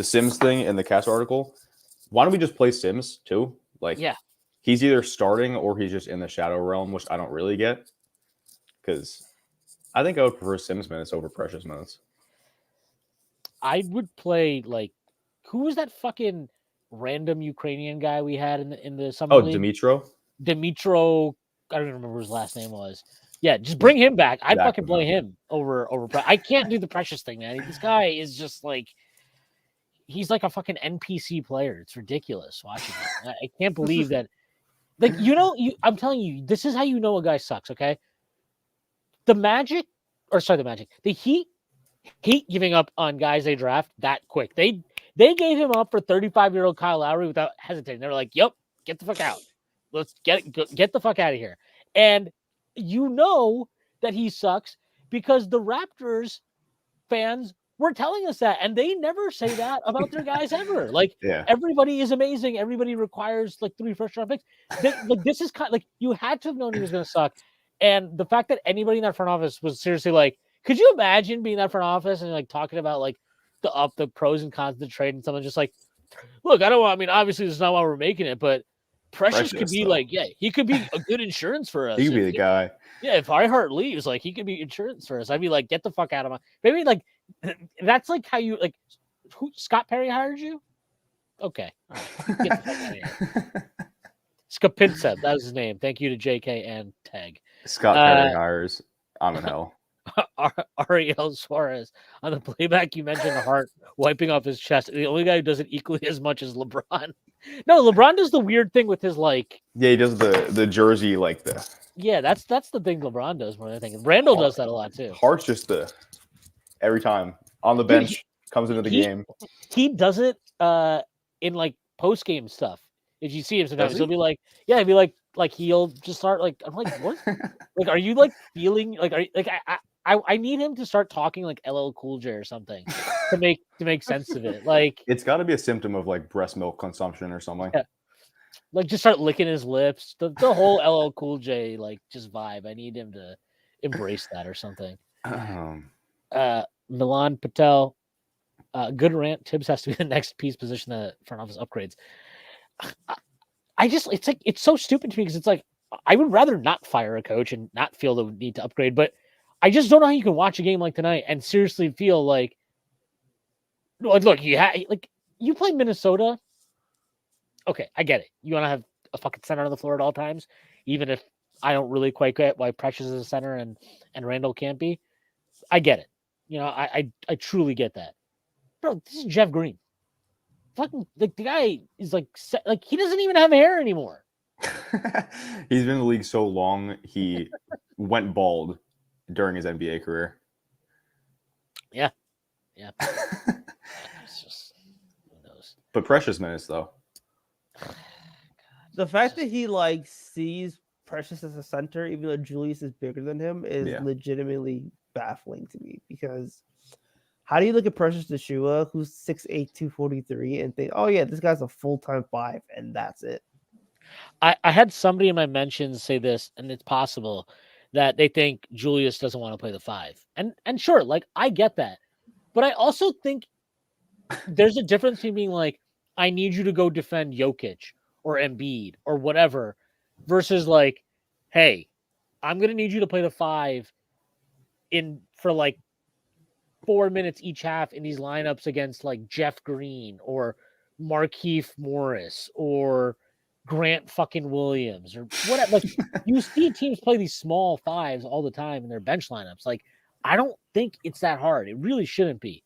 Sims thing in the Cast article. Why don't we just play Sims too? He's either starting or he's just in the shadow realm, which I don't really get. Because I think I would prefer Sims minutes over Precious minutes. I would play who was that fucking random Ukrainian guy we had in the summer league? Dimitro. I don't even remember what his last name was. Yeah, just bring him back. I'd fucking play him over. I can't do the Precious thing, man. This guy is just he's like a fucking NPC player. It's ridiculous watching it. I can't believe that. I'm telling you, this is how you know a guy sucks, okay? The Heat hate giving up on guys they draft that quick. They gave him up for 35-year-old Kyle Lowry without hesitating. They were like, "Yep, get the fuck out. Let's get the fuck out of here." And you know that he sucks because the Raptors fans were telling us that, and they never say that about their guys ever. Everybody is amazing. Everybody requires 3 first-round picks. This is kind of you had to have known he was going to suck. And the fact that anybody in that front office was seriously could you imagine being in that front office and talking about the pros and cons of the trade, and someone just look, obviously this is not why we're making it, but Precious could be he could be a good insurance for us. He could be the guy. Yeah, if iHeart leaves, he could be insurance for us. I'd be get the fuck out of my. Maybe that's how you who Scott Perry hired you. Okay, all right. Get the fuck out of here. Skapinsev, that was his name. Thank you to JK and Tag. Scott Perry hires. I'm in hell. Ariel Suarez on the playback. You mentioned Hart wiping off his chest. The only guy who does it equally as much is LeBron. No, LeBron does the weird thing with his Yeah, he does the jersey the. Yeah, that's the thing LeBron does more than anything. Randall does that a lot too. Hart's just every time on the bench comes into the game. He does it in post-game stuff. If you see him sometimes, he'll be he'll be he'll just start I'm like, what? Are you feeling I need him to start talking LL Cool J or something to make sense of it. It's got to be a symptom of breast milk consumption or something. Yeah. Just start licking his lips. The whole LL Cool J just vibe. I need him to embrace that or something. Milan Patel, good rant. Tibbs has to be the next piece position that front office upgrades. It's so stupid to me because it's I would rather not fire a coach and not feel the need to upgrade, but I just don't know how you can watch a game like tonight and seriously feel look, you play Minnesota. Okay, I get it. You want to have a fucking center on the floor at all times, even if I don't really quite get why Precious is a center and Randall can't be. I get it. I truly get that. Bro, this is Jeff Green. Fucking the guy is he doesn't even have hair anymore. He's been in the league so long, he went bald during his NBA career. Yeah. It's just, who knows? But precious minutes, though. The fact that he like sees Precious as a center, even though Julius is bigger than him, is legitimately baffling to me. Because how do you look at Precious Nashua, who's 6'8", 243, and think, oh yeah, this guy's a full-time 5, and that's it? I had somebody in my mentions say this, and it's possible that they think Julius doesn't want to play the 5. And sure, like, I get that. But I also think there's a difference between being like, I need you to go defend Jokic or Embiid or whatever, versus like, hey, I'm going to need you to play the 5 for like 4 minutes each half in these lineups against like Jeff Green or Markieff Morris or Grant fucking Williams or whatever. Like, you see teams play these small 5s all the time in their bench lineups. Like, I don't think it's that hard. It really shouldn't be.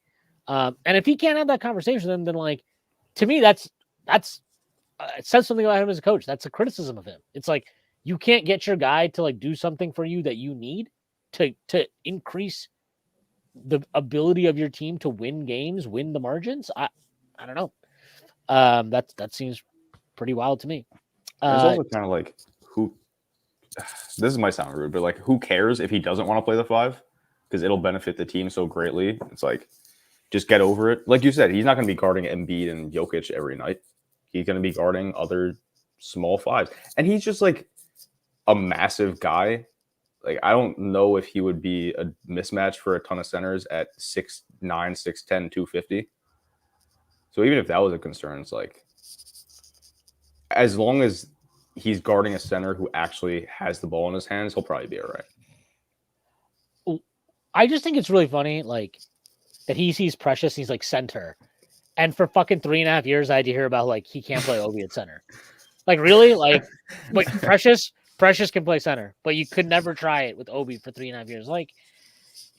And if he can't have that conversation, then like, to me, that's it says something about him as a coach. That's a criticism of him. It's like, you can't get your guy to like do something for you that you need to increase the ability of your team to win games, win the margins. I don't know. That seems pretty wild to me. It's also kind of like, who? This might sound rude, but like, who cares if he doesn't want to play the 5? Because it'll benefit the team so greatly. It's like, just get over it. Like you said, he's not going to be guarding Embiid and Jokic every night. He's going to be guarding other small 5s, and he's just like a massive guy. Like, I don't know if he would be a mismatch for a ton of centers at 6'9", 6'10", 250. So even if that was a concern, it's like, as long as he's guarding a center who actually has the ball in his hands, he'll probably be all right. I just think it's really funny, like, that he sees Precious, he's like center. And for fucking 3.5 years, I had to hear about like he can't play Obi at center. Like, really? Like, but Precious can play center, but you could never try it with Obi for 3.5 years. Like,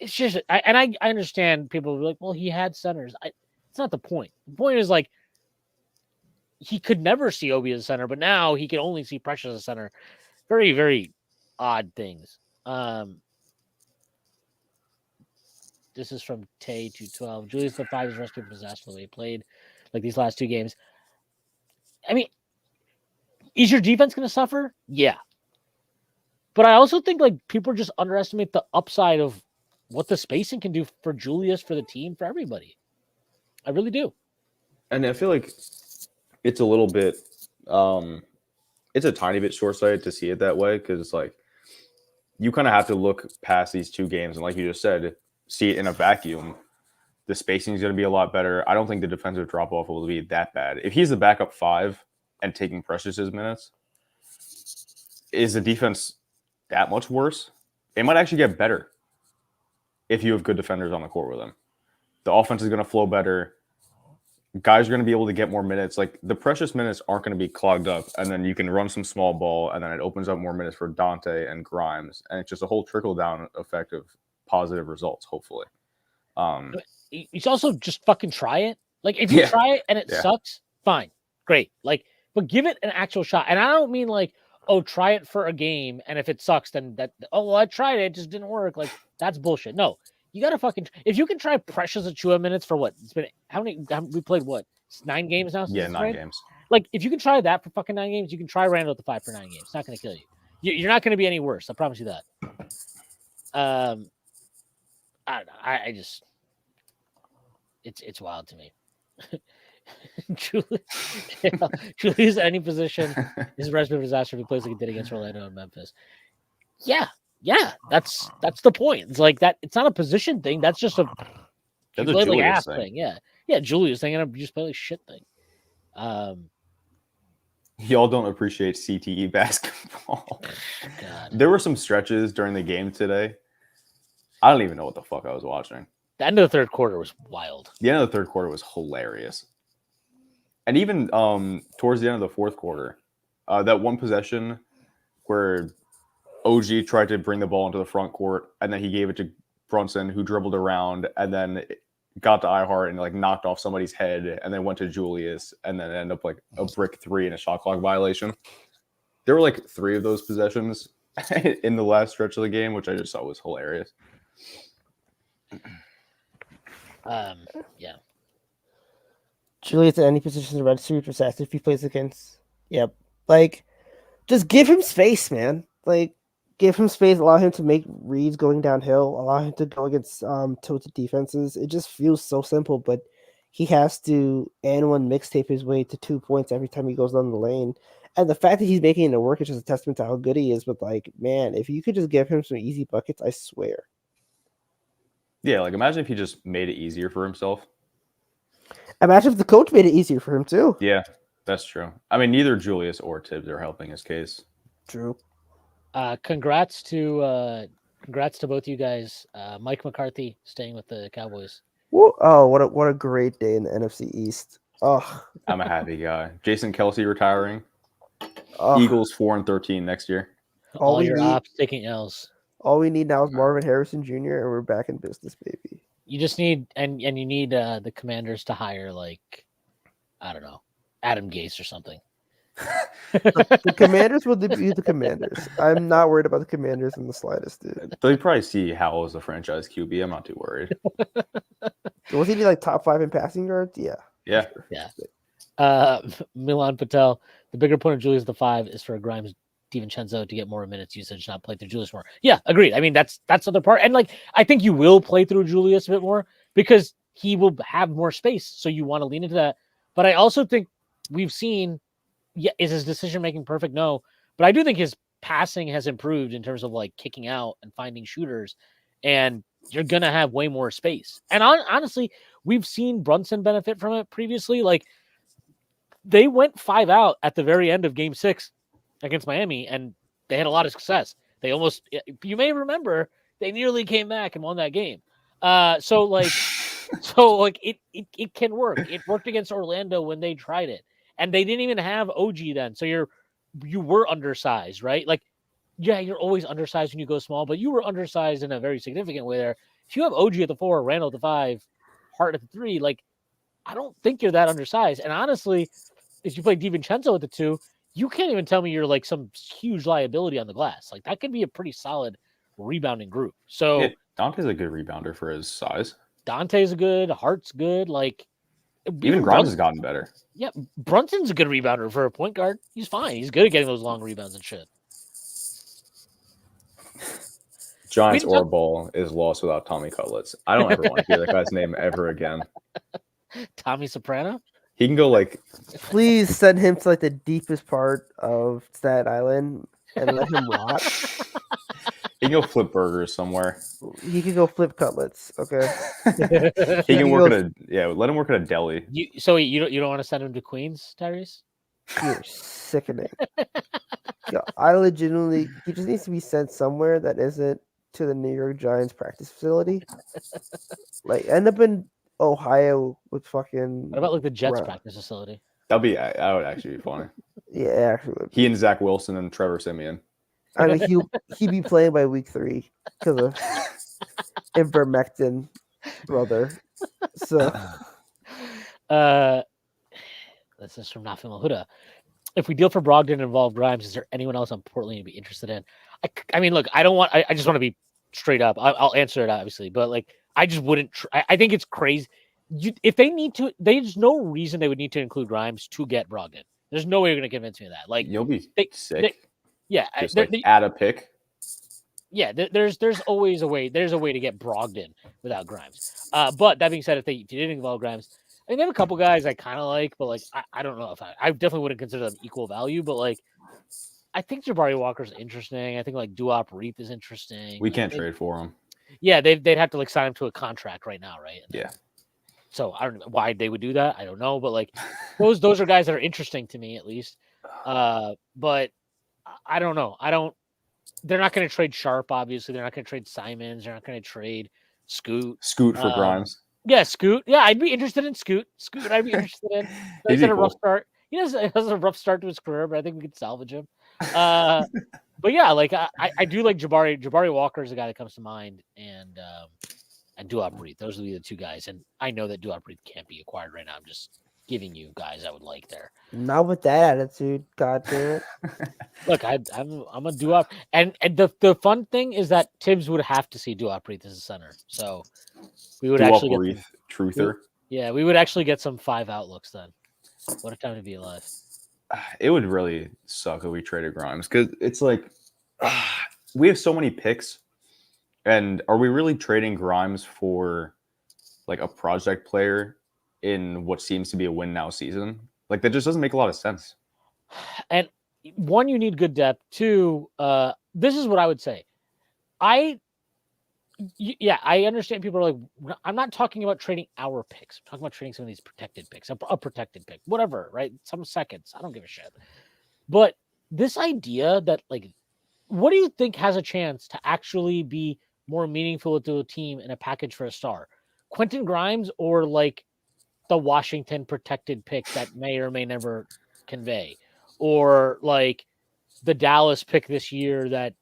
it's just, I understand people will be like, well, he had centers. It's not the point. The point is like, he could never see Obi as a center, but now he can only see Precious as a center. Very, very odd things. This is from Tay 212. Julius the 5 is rested and possessed the way he played like these last 2 games. I mean, is your defense going to suffer? Yeah. But I also think like people just underestimate the upside of what the spacing can do for Julius, for the team, for everybody. I really do. And I feel like it's a little bit, it's a tiny bit short-sighted to see it that way, because it's like, you kind of have to look past these 2 games and, like you just said, see it in a vacuum. The spacing is going to be a lot better. I don't think the defensive drop-off will be that bad. If he's the backup 5 and taking Precious's minutes, is the defense that much worse? It might actually get better if you have good defenders on the court with him. The offense is going to flow better. Guys are going to be able to get more minutes. Like, the Precious minutes aren't going to be clogged up, and then you can run some small ball, and then it opens up more minutes for Dante and Grimes, and it's just a whole trickle-down effect of positive results, hopefully. You should also just fucking try it. Like, if you try it and it sucks, fine, great. Like, but give it an actual shot. And I don't mean like, oh, try it for a game, and if it sucks, then I tried it, it just didn't work. Like, that's bullshit. No, you gotta fucking, if you can try Precious Achiuwa minutes for what? It's been we played what? It's 9 games now. Yeah, 9 games. Like, if you can try that for fucking 9 games, you can try Randle at the 5 for 9 games. It's not gonna kill you. You're not gonna be any worse. I promise you that. I don't know. I just, it's wild to me. Julius at any position is a recipe for disaster if he plays like he did against Orlando and Memphis. Yeah, that's the point. It's like that. It's not a position thing. That's just a Julius like ass thing. Yeah, Julius thing, and you just play like shit thing. Y'all don't appreciate CTE basketball. God. There were some stretches during the game today. I don't even know what the fuck I was watching. The end of the 3rd quarter was wild. The end of the 3rd quarter was hilarious. And even towards the end of the 4th quarter, that one possession where OG tried to bring the ball into the front court, and then he gave it to Brunson, who dribbled around, and then got to iHeart and like knocked off somebody's head, and then went to Julius, and then ended up like a brick 3 and a shot clock violation. There were like 3 of those possessions in the last stretch of the game, which I just thought was hilarious. Yeah. Julius at any position in the red suit or sacks if he plays against. Yep. Like, just give him space, man. Like, give him space, allow him to make reads going downhill, allow him to go against tilted defenses. It just feels so simple, but he has to and mixtape his way to 2 points every time he goes down the lane. And the fact that he's making it work is just a testament to how good he is. But like, man, if you could just give him some easy buckets, I swear. Yeah, like imagine if he just made it easier for himself. Imagine if the coach made it easier for him too. Yeah, that's true. I mean, neither Julius or Tibbs are helping his case. True. Congrats to both you guys. Mike McCarthy staying with the Cowboys. Whoa. Oh, what a great day in the NFC East. Oh, I'm a happy guy. Jason Kelsey retiring. oh. Eagles 4-13 next year. All your ops taking L's. All we need now is Marvin Harrison Jr. and we're back in business, baby. You just need and you need the Commanders to hire like I don't know, Adam Gase or something. The Commanders will be the Commanders. I'm not worried about the Commanders in the slightest, dude. They probably see Howell as a franchise QB. I'm not too worried. Was he like top 5 in passing yards? Yeah. Yeah. Sure. Yeah. Milan Patel, the bigger point of Julius the 5 is for Grimes DiVincenzo to get more minutes usage, not play through Julius more. Yeah, agreed. I mean, that's the other part. And like I think you will play through Julius a bit more because he will have more space. So you want to lean into that. But I also think we've seen, is his decision making perfect? No. But I do think his passing has improved in terms of like kicking out and finding shooters. And you're gonna have way more space. And honestly, we've seen Brunson benefit from it previously. Like they went 5 out at the very end of Game 6 against Miami, and they had a lot of success. They almost, you may remember, they nearly came back and won that game. So it can work. It worked against Orlando when they tried it, and they didn't even have OG then. So you were undersized, right? Like, yeah, you're always undersized when you go small, but you were undersized in a very significant way there. If you have OG at the 4, Randle at the 5, Hart at the 3, like, I don't think you're that undersized. And honestly, if you play DiVincenzo at the 2, you can't even tell me you're like some huge liability on the glass. Like that could be a pretty solid rebounding group. So yeah, Dante's a good rebounder for his size. Dante's good. Hart's good. Like even Grimes has gotten better. Yeah, Brunson's a good rebounder for a point guard. He's fine. He's good at getting those long rebounds and shit. Giants or ball is lost without Tommy Cutlets. I don't ever want to hear that guy's name ever again. Tommy Soprano? He can go like. Please send him to like the deepest part of Staten Island and let him rot. He can go flip burgers somewhere. He can go flip cutlets. Okay. He can work at let him work at a deli. You don't want to send him to Queens, Tyrese? You're sickening. Yeah, I legitimately, he just needs to be sent somewhere that isn't to the New York Giants practice facility. Like end up in Ohio with fucking. What about like the Jets practice facility? That would actually be funny. Yeah, actually would. He and Zach Wilson and Trevor Siemian. I mean, he'd be playing by week 3 because of ivermectin, brother. So, this is from Nafim Al-Huda. If we deal for Brogdon and involve Grimes, is there anyone else on Portland you'd be interested in? I mean, look, I just want to be straight up. I'll answer it obviously, but like, I just wouldn't. I think it's crazy. If they need to, there's no reason they would need to include Grimes to get Brogdon. There's no way you're going to convince me of that. Like you'll be sick. Just add a pick. Yeah, there's always a way. There's a way to get Brogdon without Grimes. But that being said, if you didn't involve Grimes, I mean, they have a couple guys I kind of like, but like I don't know if I definitely wouldn't consider them equal value. But like, I think Jabari Walker's interesting. I think like Duop Reith is interesting. We can't trade for him. Yeah, they'd have to like sign him to a contract right now, right? Yeah. So I don't know why they would do that. I don't know, but like those are guys that are interesting to me at least. But I don't know. They're not going to trade Sharp. Obviously, they're not going to trade Simons. They're not going to trade Scoot. Scoot for Grimes. Yeah, Scoot. Yeah, I'd be interested in Scoot. I'd be interested in. He's had a rough start. He has a rough start to his career, but I think we could salvage him. But yeah, like I do like Jabari. Jabari Walker is the guy that comes to mind, and Duop Reith. Those would be the two guys. And I know that Duop Reith can't be acquired right now. I'm just giving you guys I would like there. Not with that attitude, god damn it. Look, I'm a Duop, and the fun thing is that Tibbs would have to see Duop Reith as a center, so we would actually get Reith, truther. We would actually get some 5 outlooks then. What a time to be alive. It would really suck if we traded Grimes because it's like we have so many picks, and are we really trading Grimes for like a project player in what seems to be a win now season? Like that just doesn't make a lot of sense. And 1, you need good depth. 2, this is what I would say. I understand people are like, I'm not talking about trading our picks. I'm talking about trading some of these protected picks, a protected pick, whatever, right? Some seconds. I don't give a shit. But this idea that, like, what do you think has a chance to actually be more meaningful to a team in a package for a star? Quentin Grimes or, like, the Washington protected pick that may or may never convey? Or, like, the Dallas pick this year that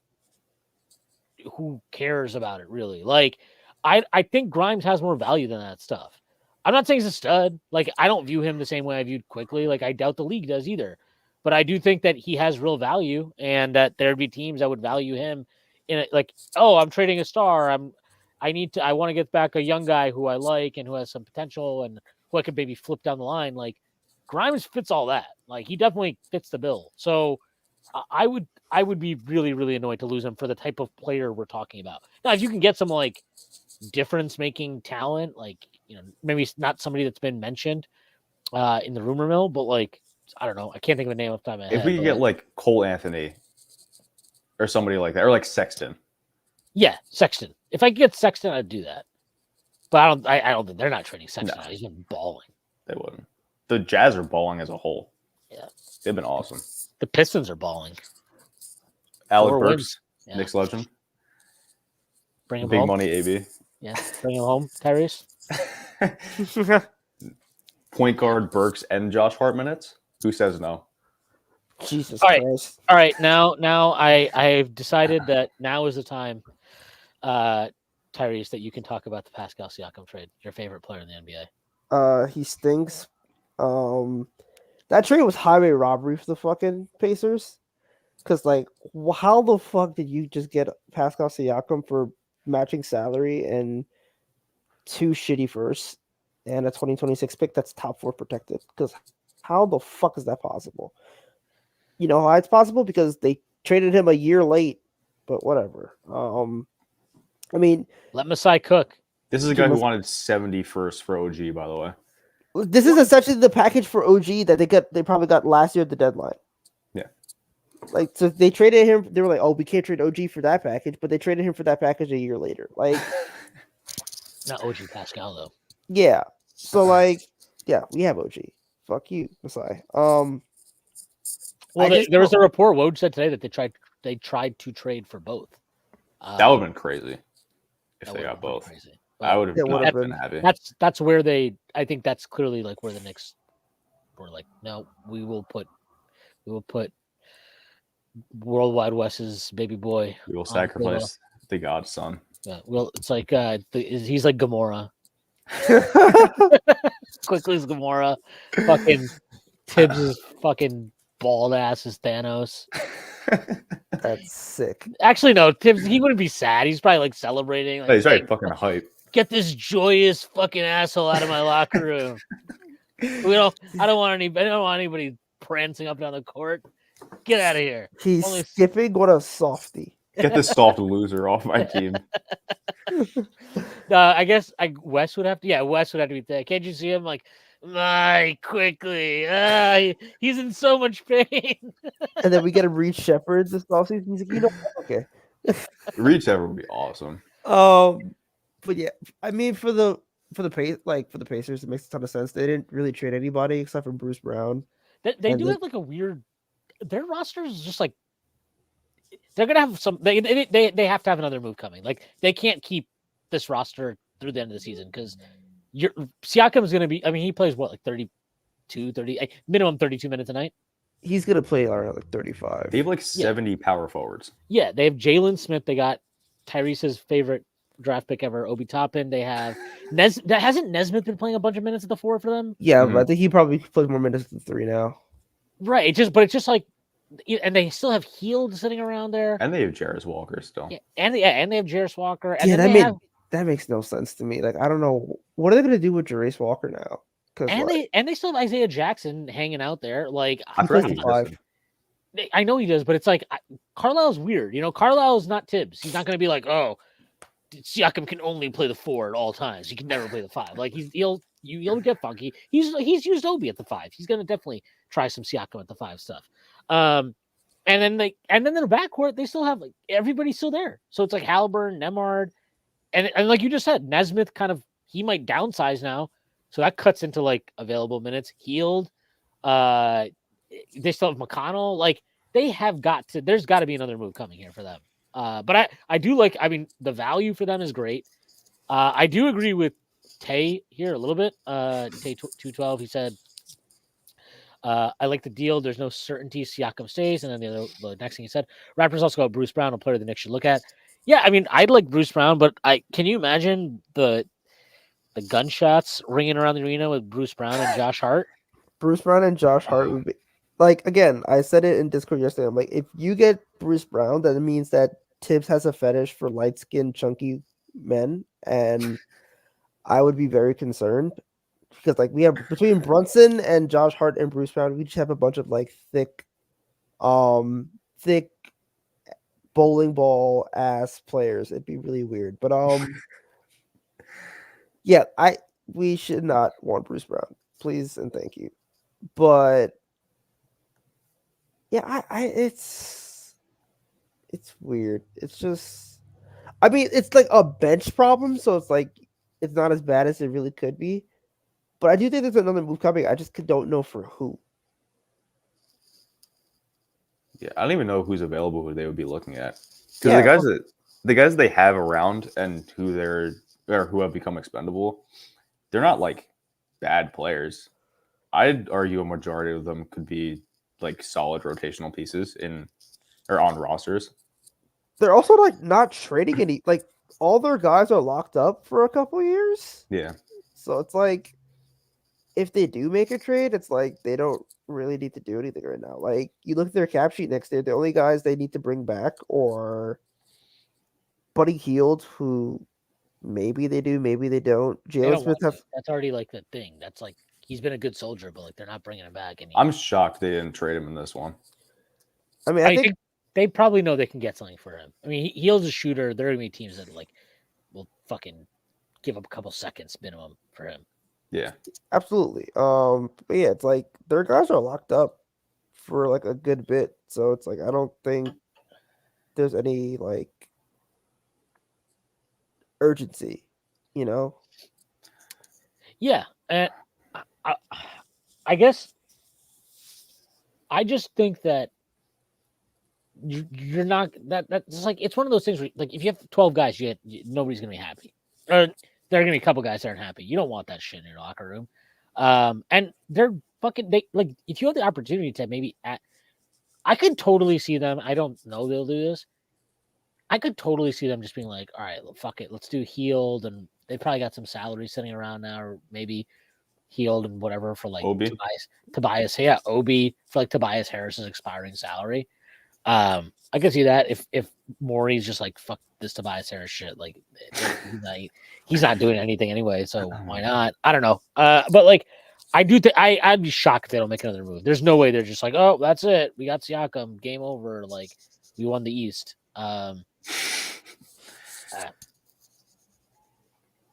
who cares about it really? Like, I think Grimes has more value than that stuff. I'm not saying he's a stud. Like, I don't view him the same way I viewed Quickly. Like, I doubt the league does either. But I do think that he has real value, and that there'd be teams that would value him in it. Like, oh, I'm trading a star. I want to get back a young guy who I like and who has some potential and who I could maybe flip down the line. Like, Grimes fits all that. Like, he definitely fits the bill. So I would be really, really annoyed to lose him for the type of player we're talking about. Now, if you can get some like difference-making talent, like, you know, maybe not somebody that's been mentioned in the rumor mill, but like, I don't know, I can't think of a name off the top of my head. If we could get like Cole Anthony or somebody like that, or like Sexton. Yeah, Sexton. If I could get Sexton, I'd do that. But I don't think they're not trading Sexton. No. He's been balling. They wouldn't. The Jazz are balling as a whole. Yeah, they've been awesome. The Pistons are balling. Alec Burks, Knicks legend. Bring him Big home. money, AB. Yeah, bring him home, Tyrese. Point guard Burks and Josh Hart minutes. Who says no? Jesus All right. Christ! All right, now I've decided that now is the time, Tyrese, that you can talk about the Pascal Siakam trade. Your favorite player in the NBA. He stinks. That trade was highway robbery for the fucking Pacers. Because, like, how the fuck did you just get Pascal Siakam for matching salary and 2 shitty firsts and a 2026 pick that's top 4 protected? Because how the fuck is that possible? You know how it's possible? Because they traded him a year late, but whatever. I mean, let Masai cook. This is a guy who wanted 71st for OG, by the way. This is essentially the package for OG that they probably got last year at the deadline. Yeah. Like, so they traded him. They were like, oh, we can't trade OG for that package, but they traded him for that package a year later. Like, not OG Pascal though. Yeah. So like, yeah, we have OG. Fuck you, Masai. Well, there was a report. Woj said today that they tried to trade for both. That would have been crazy if they got both. Crazy. I would have not been happy. That's where I think that's clearly like where the Knicks were like, no, we will put Worldwide West's baby boy. We will sacrifice the godson. Yeah, well, it's like he's like Gamora. Quickly as Gamora. Fucking Tibbs is fucking bald ass as Thanos. That's sick. Actually, no, Tibbs, he wouldn't be sad. He's probably like celebrating. Like, he's right, fucking hype. Get this joyous fucking asshole out of my locker room. I don't want anybody prancing up and down the court. Get out of here. He's skipping. What a softie. Get this soft loser off my team. I guess Wes would have to. Yeah, Wes would have to be there. Can't you see him like, quickly? He's in so much pain. And then we get him Reed Shepherd this offseason. He's like, you know, okay. Reed Shepherd would be awesome. But yeah, I mean, for the Pacers, it makes a ton of sense. They didn't really trade anybody except for Bruce Brown. They do have like a weird. Their roster is just like they're gonna have some. They have to have another move coming. Like they can't keep this roster through the end of the season because Siakam is gonna be. I mean, he plays what, like 30 minimum 32 minutes a night. He's gonna play around like 35. They have like 70 power forwards. Yeah, they have Jalen Smith. They got Tyrese's favorite draft pick ever, Obi Toppin. They have hasn't Nesmith been playing a bunch of minutes at the 4 for them? Yeah, but I think he probably plays more minutes than 3 now. Right. It's just like, and they still have Heald sitting around there, and they have Jarris Walker still. Yeah, and they have Jarris Walker. And Yeah, then that makes no sense to me. Like, I don't know what are they gonna do with Jarris Walker now? And they still have Isaiah Jackson hanging out there. Like, I forgot he five. I know he does, but it's like Carlisle's weird. You know, Carlisle's not Tibbs. He's not going to be like, oh, Siakam can only play the 4 at all times. He can never play the 5. Like he'll get funky. He's used Obi at the 5. He's going to definitely try some Siakam at the 5 stuff. And then their backcourt, they still have like everybody's still there. So it's like Halliburton, Nemard, and like you just said, Nesmith he might downsize now. So that cuts into like available minutes. Heald, they still have McConnell. Like there's got to be another move coming here for them. But I do like. I mean, the value for them is great. I do agree with Tay here a little bit. Tay 212. He said, "I like the deal. There's no certainty Siakam stays." And then the next thing he said, Raptors also got Bruce Brown, a player the Knicks should look at. Yeah, I mean, I'd like Bruce Brown, but can you imagine the gunshots ringing around the arena with Bruce Brown and Josh Hart? Bruce Brown and Josh Hart would be like, again, I said it in Discord yesterday. I'm like, if you get Bruce Brown, then it means that Tibbs has a fetish for light-skinned, chunky men, and I would be very concerned because, like, we have between Brunson and Josh Hart and Bruce Brown, we just have a bunch of like thick bowling ball ass players. It'd be really weird, but yeah, we should not want Bruce Brown, please and thank you. But yeah, it's weird. It's just, I mean, it's like a bench problem, so it's like it's not as bad as it really could be. But I do think there's another move coming. I just don't know for who. Yeah, I don't even know who's available who they would be looking at because the guys they have around and who have become expendable, they're not like bad players. I'd argue a majority of them could be like solid rotational pieces on rosters. They're also like not trading any, like all their guys are locked up for a couple years. Yeah. So it's like if they do make a trade, it's like they don't really need to do anything right now. Like you look at their cap sheet next year, the only guys they need to bring back or Buddy Hield, who maybe they do, maybe they don't. Jalen Smith that's already like the thing. That's like he's been a good soldier, but like they're not bringing him back. I'm shocked they didn't trade him in this one. I mean, I think they probably know they can get something for him. I mean, Hield's a shooter. There are gonna be teams that like will fucking give up a couple seconds minimum for him. Yeah, absolutely. But yeah, it's like their guys are locked up for like a good bit, so it's like I don't think there's any like urgency, you know. Yeah, and I guess I just think that you're not that's like it's one of those things where like if you have 12 guys, nobody's gonna be happy, or there are gonna be a couple guys that aren't happy. You don't want that shit in your locker room, and they're like if you have the opportunity to maybe I could totally see them. I don't know they'll do this. I could totally see them just being like, all right, fuck it, let's do Heald, and they probably got some salary sitting around now, or maybe Heald and whatever for like Obi. Tobias, yeah, Obi for like Tobias Harris's expiring salary. I could see that if Morey's just like fuck this Tobias Harris shit, like he's not doing anything anyway, so why not? I don't know. But like I do think I'd be shocked if they don't make another move. There's no way they're just like, oh, that's it, we got Siakam, game over, like we won the East.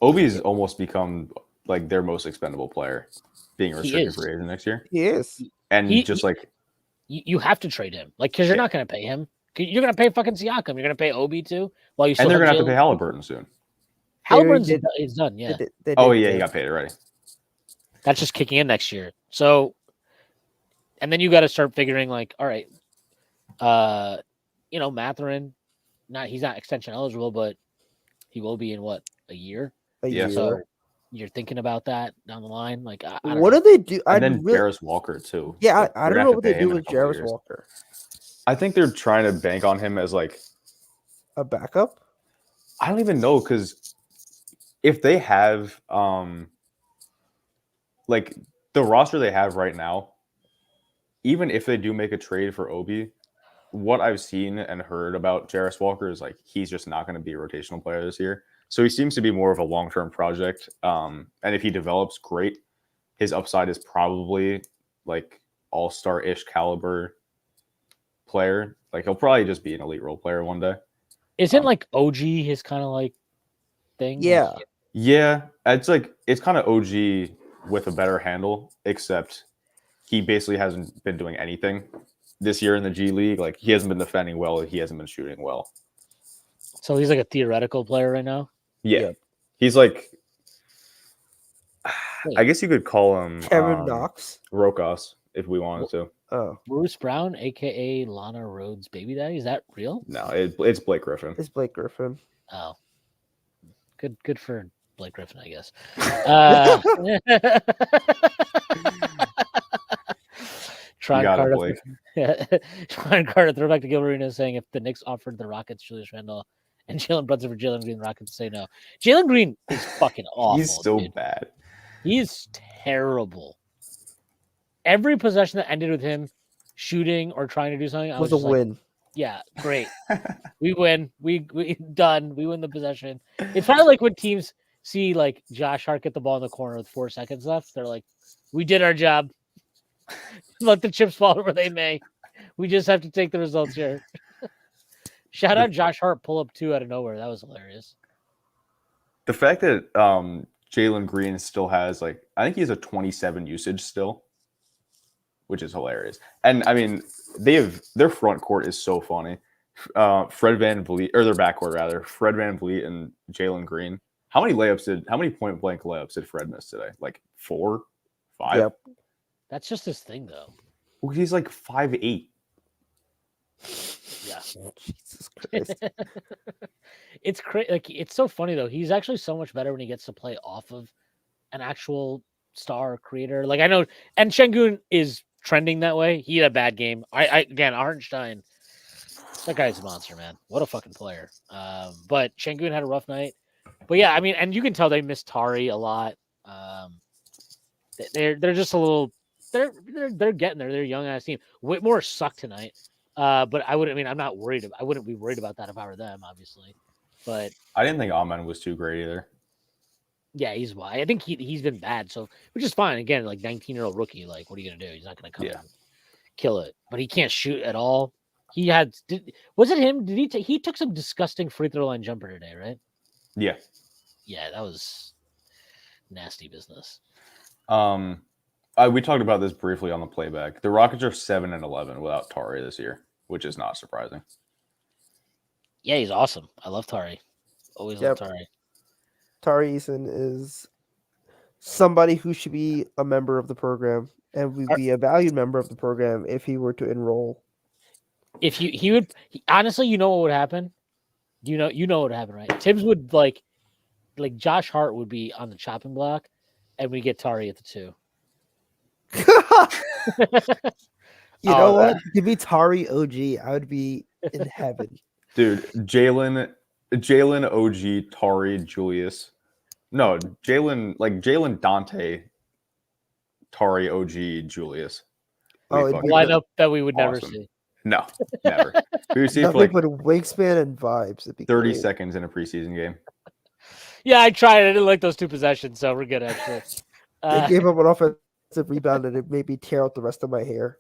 Obi's almost become like their most expendable player, being a restricted free agent next year. He is, and like you have to trade him, like because you're not going to pay him. You're going to pay fucking Siakam. You're going to pay Obi too. While you and they're going to have to pay Halliburton soon. Halliburton's is done. Yeah. They he got paid already. That's just kicking in next year. So, and then you got to start figuring like, all right, Mathurin, he's not extension eligible, but he will be in what, a year? A year. So you're thinking about that down the line. Like, what do they do? And then Jarris Walker too. Yeah, I don't know what they do with Jarris Walker. I think they're trying to bank on him as like a backup. I don't even know because if they have like the roster they have right now, even if they do make a trade for Obi, what I've seen and heard about Jarris Walker is like he's just not going to be a rotational player this year. So he seems to be more of a long-term project. And if he develops, great. His upside is probably like all-star-ish caliber player. Like he'll probably just be an elite role player one day. Isn't like OG his kind of like thing? Yeah. Like, Yeah, it's kind of OG with a better handle, except he basically hasn't been doing anything this year in the G League. Like he hasn't been defending well, he hasn't been shooting well. so he's like a theoretical player right now. Yeah, Yep. he's like, I guess you could call him Kevin Knox. Rokas if we wanted to. Oh, Bruce Brown, aka Lana Rhodes' baby daddy. Is that real? No, it's Blake Griffin. it's Blake Griffin. Oh, good for Blake Griffin, I guess. Trying Carter, throwback to Gilberino saying if the Knicks offered the Rockets Julius Randle and Jalen Brunson for Jalen Green, the Rockets say no. Jalen Green is fucking awful. He's so bad. He's terrible. Every possession that ended with him shooting or trying to do something Was a win. Yeah, great. We win. We done. We win the possession. It's probably like when teams see like Josh Hart get the ball in the corner with 4 seconds left. They're like, "We did our job. Let the chips fall where they may. We just have to take the results here." Shout out Josh Hart pull up 2 out of nowhere. That was hilarious. The fact that Jalen Green still has I think he has a 27 usage still, which is hilarious. And I mean, their front court is so funny. Fred VanVleet, or their backcourt rather, Fred VanVleet and Jalen Green. How many point blank layups did Fred miss today? Like 4, 5? Yep. That's just his thing, though. Well, he's like 5'8". Yeah. Jesus Christ. It's crazy. Like it's so funny though. He's actually so much better when he gets to play off of an actual star creator. Like I know, and Şengün is trending that way. He had a bad game. Again, Hartenstein, that guy's a monster, man. What a fucking player. But Şengün had a rough night. But yeah, I mean, and you can tell they miss Tari a lot. They're just a little. They're getting there. They're a young ass team. Whitmore sucked tonight. But I'm not worried. I wouldn't be worried about that if I were them, obviously. But I didn't think Amen was too great either. Yeah, he's why. I think he's been bad, so which is fine. Again, like 19-year-old rookie, like what are you gonna do? He's not gonna come and kill it. But he can't shoot at all. Was it him? Did he took some disgusting free throw line jumper today, right? Yeah. Yeah, that was nasty business. We talked about this briefly on the playback. The Rockets are 7-11 without Tari this year, which is not surprising. Yeah, he's awesome. I love Tari. Always love Tari. Tari Eason is somebody who should be a member of the program and would be a valued member of the program if he were to enroll. If he would honestly, you know what would happen? You know what would happen, right? Tibbs would like Josh Hart would be on the chopping block, and we get Tari at the 2. You know what? Give me Tari OG. I would be in heaven. Dude, Jalen OG, Tari, Julius. No, Jalen Dante, Tari OG, Julius. Lineup that we would never see. No, never. We would see nothing but wingspan and vibes. It'd be 30 great. seconds in a preseason game. Yeah, I tried. I didn't like those 2 possessions, so we're good actually. They gave up an offensive rebound and it made me tear out the rest of my hair.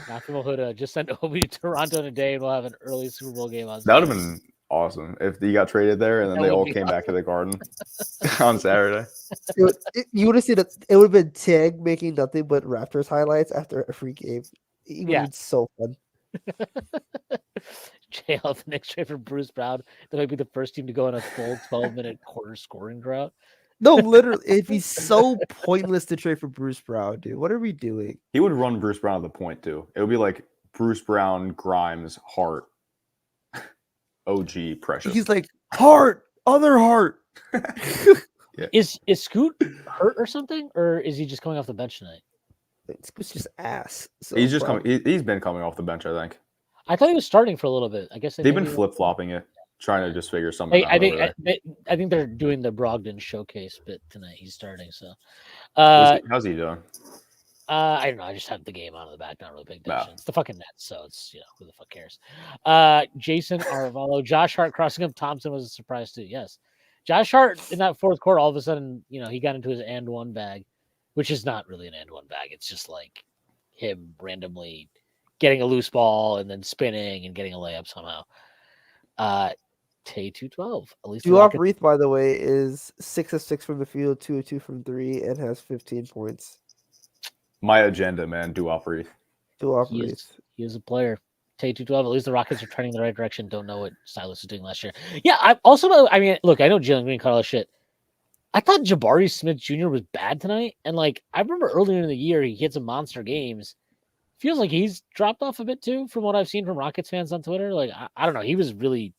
Nathaniel Huda just sent Obi to Toronto in a day, and we'll have an early Super Bowl game on. That would have been awesome if he got traded there and then they all came back to the Garden on Saturday. You would have seen it. It would have been Tig making nothing but Raptors highlights after every game. It would have been so fun. JL, the Knicks trade for Bruce Brown. That might be the first team to go on a full 12-minute quarter scoring drought. No, literally, it'd be so pointless to trade for Bruce Brown, dude. What are we doing? He would run Bruce Brown to the point, too. It would be like Bruce Brown, Grimes, Hart, OG, Precious. He's like, Hart, other Hart. Yeah. Is Scoot hurt or something? Or is he just coming off the bench tonight? Scoot's just ass. So he's just coming. He's been coming off the bench, I think. I thought he was starting for a little bit. I guess they've been flip-flopping it, trying to just figure something out. I think they're doing the Brogdon showcase bit tonight. He's starting, so how's he doing? I don't know. I just had the game on in the back, not really paying attention. No. It's the fucking Nets, so it's who the fuck cares. Jason Arvalo, Josh Hart crossing up Thompson was a surprise too. Yes, Josh Hart in that fourth quarter, all of a sudden, he got into his and one bag, which is not really an and one bag. It's just like him randomly getting a loose ball and then spinning and getting a layup somehow. Tay 212. At least Duop Reith, by the way, is 6 of 6 from the field, 2 of 2 from 3, and has 15 points. My agenda, man. Duop Reith. He is a player. Tay 212. At least the Rockets are trending in the right direction. Don't know what Silas was doing last year. Yeah, look, I know Jalen Green caught all this shit. I thought Jabari Smith Jr. was bad tonight. And I remember earlier in the year he hit some monster games. Feels like he's dropped off a bit too, from what I've seen from Rockets fans on Twitter. I don't know. He was really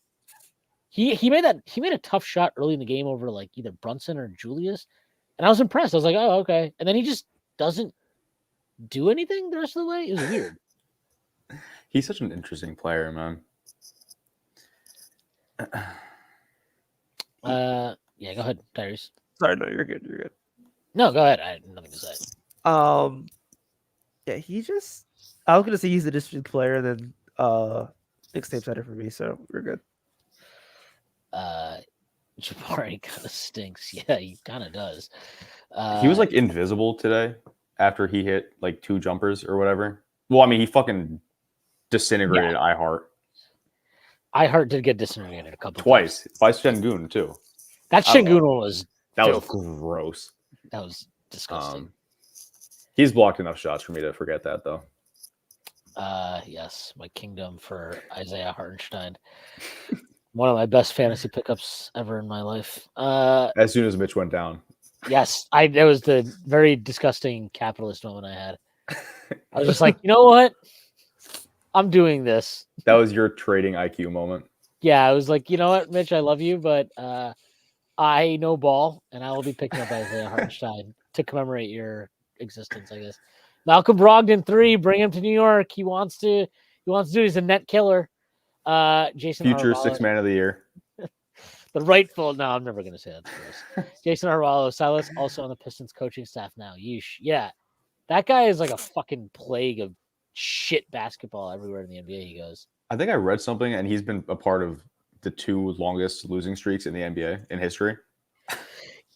he made a tough shot early in the game over either Brunson or Julius. And I was impressed. I was like, oh, okay. And then he just doesn't do anything the rest of the way. It was weird. He's such an interesting player, man. Yeah, go ahead, Tyrese. Sorry, no, you're good. No, go ahead. I had nothing to say. Yeah, I was gonna say he's a district player, and then Knicks tape center for me, so we're good. Jabari kind of stinks. Yeah, he kind of does. He was invisible today after he hit 2 jumpers or whatever. Well, I mean, he fucking disintegrated iHeart. iHeart did get disintegrated a couple twice times. By Şengün too. That Şengün one was gross. That was disgusting. He's blocked enough shots for me to forget that though. Yes, my kingdom for Isaiah Hartenstein. One of my best fantasy pickups ever in my life. As soon as Mitch went down. Yes, it was the very disgusting capitalist moment I had. I was just like, you know what? I'm doing this. That was your trading IQ moment. Yeah, I was like, you know what, Mitch, I love you, but I know ball, and I will be picking up Isaiah Hartenstein to commemorate your existence, I guess. Malcolm Brogdon 3, bring him to New York. He wants to do it. He's a net killer. Jason Future Arvalo, 6th man of the year. The rightful. No, I'm never going to say that. Jason Arvalo, Silas, also on the Pistons coaching staff now. Yeesh. Yeah, that guy is like a fucking plague of shit basketball everywhere in the NBA he goes. I think I read something, and he's been a part of the 2 longest losing streaks in the NBA in history.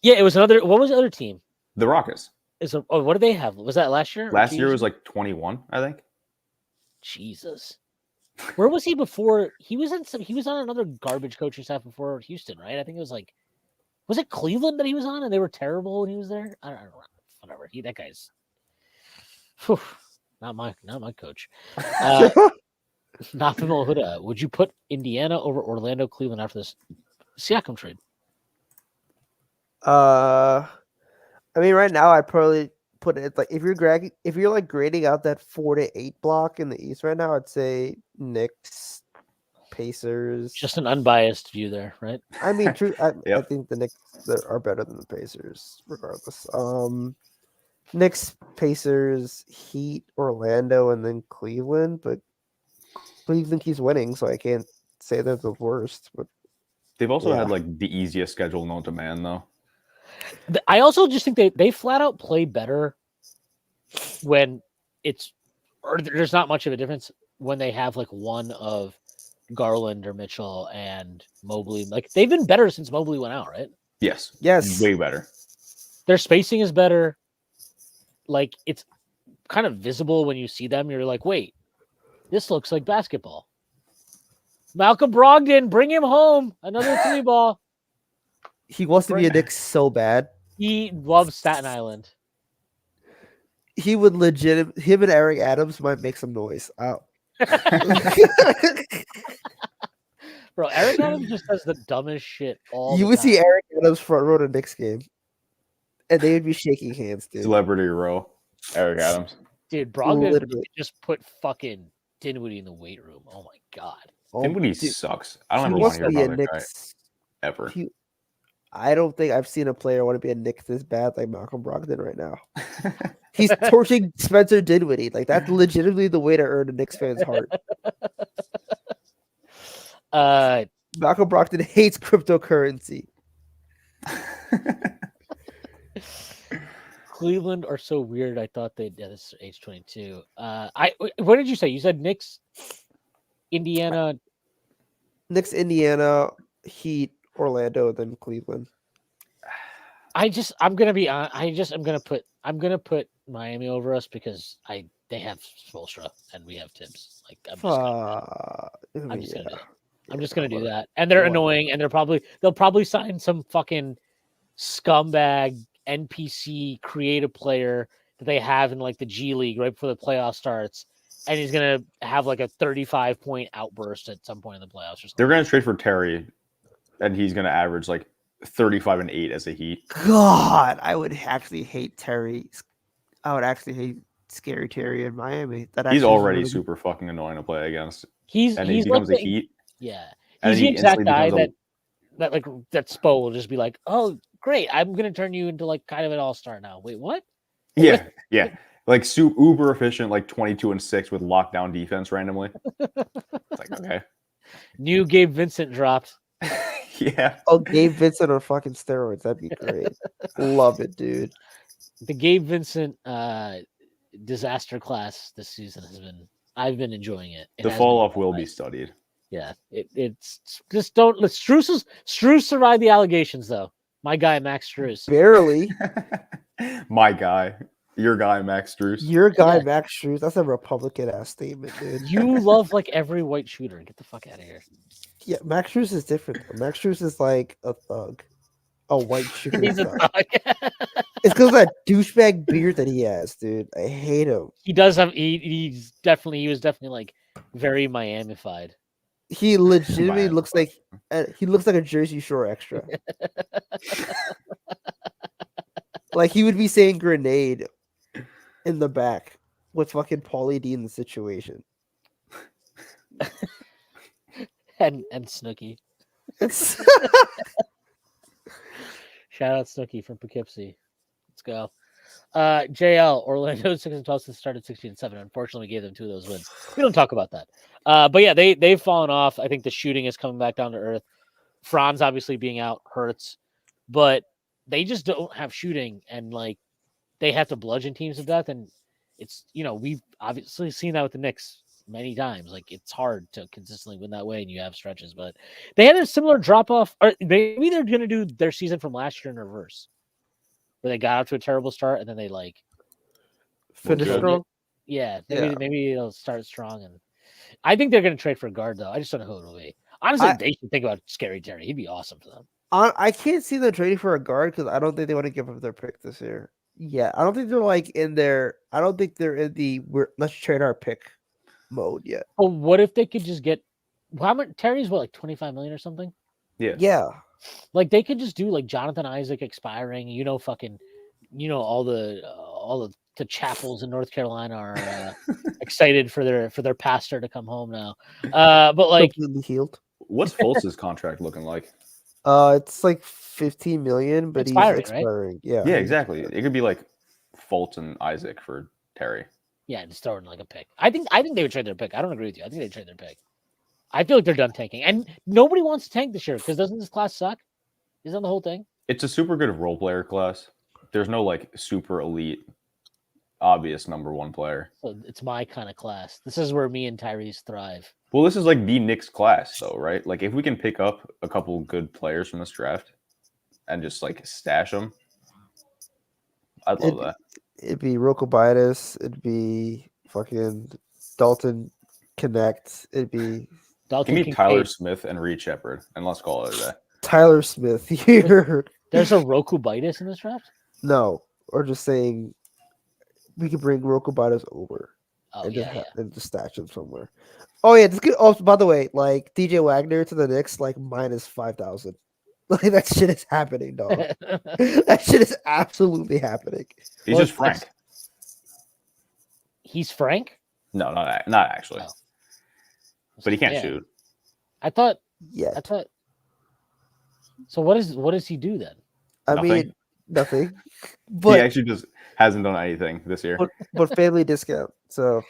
Yeah, it was another. What was the other team? The Rockets. What did they have? Was that last year? Last year was 21, I think. Jesus. Where was he before? He was on another garbage coaching staff before Houston, right? I think it was was it Cleveland that he was on and they were terrible when he was there? I don't know. Whatever. That guy's not my coach. Nathaniel Huda, would you put Indiana over Orlando, Cleveland after this Siakam trade? I mean, right now I'd probably put it if you're grading out that 4 to 8 block in the East right now, I'd say Knicks, Pacers. Just an unbiased view there, right? I mean, true. I think the Knicks are better than the Pacers, regardless. Knicks, Pacers, Heat, Orlando, and then Cleveland. But Cleveland keeps winning, so I can't say they're the worst. But they've also had the easiest schedule known to man, though. I also just think they flat out play better when there's not much of a difference when they have one of Garland or Mitchell and Mobley. They've been better since Mobley went out, right? Yes. Way better. Their spacing is better. It's kind of visible when you see them. You're like, wait, this looks like basketball. Malcolm Brogdon, bring him home. Another 3 ball. He wants to be a Knicks so bad. He loves Staten Island. He would him and Eric Adams might make some noise. Bro, Eric Adams just does the dumbest shit all You would see Eric Adams front row to Knicks game. And they would be shaking hands, dude. Celebrity row. Eric Adams. Dude, Brogdon just put fucking Dinwiddie in the weight room. Oh my god. Dinwiddie sucks. I don't ever want to hear about that guy. Ever. I don't think I've seen a player want to be a Knicks this bad like Malcolm Brogdon right now. He's torching Spencer Dinwiddie. That's legitimately the way to earn a Knicks fan's heart. Malcolm Brogdon hates cryptocurrency. Cleveland are so weird. I thought they'd. Yeah, this is age 22. What did you say? You said Knicks, Indiana. Knicks, Indiana, Heat, Orlando, then Cleveland. I'm gonna put Miami over us because they have Spoelstra and we have Tibbs. Like I'm just gonna do that. And they're annoying, and they'll probably sign some fucking scumbag NPC creative player that they have in like the G League right before the playoff starts, and he's gonna have like a 35-point outburst at some point in the playoffs or something. They're gonna trade for Terry, and he's gonna average like 35 and 8 as a Heat. God, I would actually hate Terry. I would actually hate Scary Terry in Miami. He's already super fucking annoying to play against. He becomes like a Heat. Yeah, he's the exact guy that Spo will just be like, oh, great, I'm gonna turn you into like kind of an all-star now. Wait, what? Yeah. Like uber efficient, like 22 and 6 with lockdown defense randomly. It's like, okay. New Gabe Vincent dropped. Yeah. Oh, Gabe Vincent on fucking steroids. That'd be great. Love it, dude. The Gabe Vincent disaster class this season I've been enjoying it. The fall off will be studied. Yeah, it's just don't let Strus survive the allegations though. My guy Max Strus. Barely. My guy. Your guy Max Strus. Your guy Max Strus. That's a Republican ass statement, dude. You love like every white shooter. Get the fuck out of here. Yeah, Max Strus is different. Max Strus is like a thug. A white shooter. He's a thug. It's because of that douchebag beard that he has, dude. I hate him. He does have he was definitely like very Miami-fied. He legitimately looks like a Jersey Shore extra. Like he would be saying grenade in the back with fucking Pauly D in the situation. and Snooki. Shout out Snooki from Poughkeepsie. Let's go. JL, Orlando 6-12 since started 16-7. Unfortunately, we gave them 2 of those wins. We don't talk about that. But yeah, they've fallen off. I think the shooting is coming back down to earth. Franz obviously being out hurts, but they just don't have shooting, and like they have to bludgeon teams to death. And it's we've obviously seen that with the Knicks many times. Like it's hard to consistently win that way, and you have stretches. But they had a similar drop off, or maybe they're going to do their season from last year in reverse, where they got out to a terrible start and then they like finish strong. Yeah, maybe they'll start strong. And I think they're going to trade for a guard though. I just don't know who it'll be. Honestly, they should think about Scary Terry. He'd be awesome for them. I can't see them trading for a guard because I don't think they want to give up their pick this year. Yeah, I don't think they're like in there. I don't think they're in the let's trade our pick mode yet. Oh, what if they could just get how much? Terry's like 25 million or something. Yeah. Like they could just do like Jonathan Isaac expiring. All the chapels in North Carolina are excited for their pastor to come home now. But like completely healed. What's Fultz's contract looking like? It's like 15 million, but he's expiring. Right? Yeah. Yeah, exactly. It could be like Fultz and Isaac for Terry. Yeah, just throw in like a pick. I think they would trade their pick. I don't agree with you. I think they'd trade their pick. I feel like they're done tanking. And nobody wants to tank this year because doesn't this class suck? Isn't that the whole thing? It's a super good role player class. There's no like super elite, obvious number 1 player. So it's my kind of class. This is where me and Tyrese thrive. Well, this is like the Knicks class, though, right? Like, if we can pick up a couple good players from this draft and just like stash them, I'd love that. It'd be Rokobitis. It'd be fucking Dalton Connect. It'd be Dalton. Give me Tyler Smith and Reed Shepard, and let's call it a day. Tyler Smith here. There's a Rokobitis in this draft? No, or just saying we could bring Rokobitis over. And just stash him somewhere. Oh yeah, this could also. By the way, like DJ Wagner to the Knicks, like minus 5,000. Like that shit is happening, dog. That shit is absolutely happening. He's just Frank. He's Frank? No, not actually. Oh. But he can't shoot. I thought. Yeah. I thought. So what does he do then? Mean, nothing. But he actually just hasn't done anything this year. But family discount. So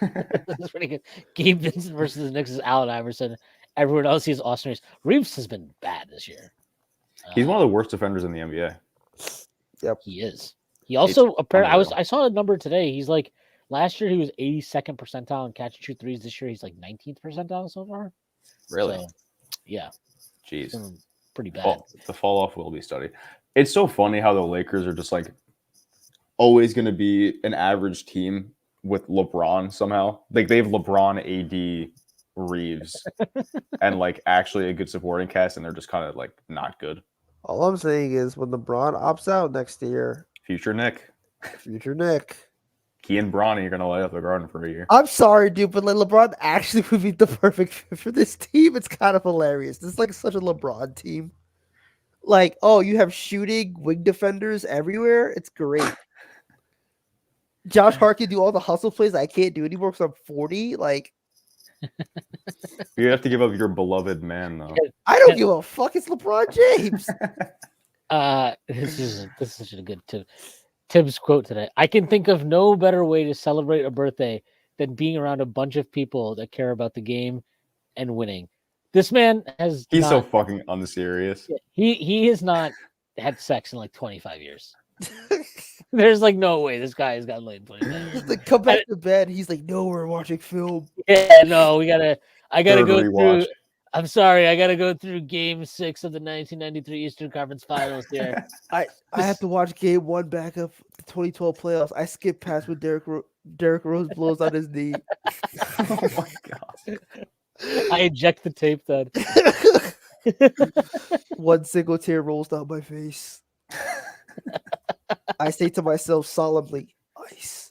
that's pretty good. Gabe Vincent versus the Knicks is Allen Iverson Everyone else sees Austin Reeves. Reeves has been bad this year. He's one of the worst defenders in the NBA. Yep. He is. He also apparently unreal. I saw a number today. He's like last year he was 82nd percentile in catch and shoot threes. This year he's like 19th percentile so far. Really? So, yeah. Jeez. Pretty bad. Well, the fall off will be studied. It's so funny how the Lakers are just like always going to be an average team with LeBron somehow. Like they have LeBron, AD, Reeves, and like actually a good supporting cast, and they're just kind of like not good. All I'm saying is when LeBron opts out next year, Future Nick, Key and Bronny are going to light up the Garden for a year. I'm sorry, dude, but like LeBron actually would be the perfect fit for this team. It's kind of hilarious. This is like such a LeBron team. Like, oh, you have shooting wing defenders everywhere. It's great. Josh Hart can do all the hustle plays I can't do anymore because I'm 40. Like, You have to give up your beloved man, though. I don't give a fuck. It's LeBron James. This is such a good tip. Tibbs quote today. I can think of no better way to celebrate a birthday than being around a bunch of people that care about the game and winning. This man has He's so fucking unserious. He has not had sex in like 25 years. There's like no way this guy has gotten laid in 25 years. Like, come back to bed. He's like, no, we're watching film. Yeah, no, I gotta Third go rewatch. through. I'm sorry, I gotta go through Game 6 of the 1993 Eastern Conference Finals here. I have to watch Game 1 back of the 2012 playoffs. I skipped past when Derrick Rose blows on his knee. Oh my god. I eject the tape then. One single tear rolls down my face. I say to myself solemnly, ice.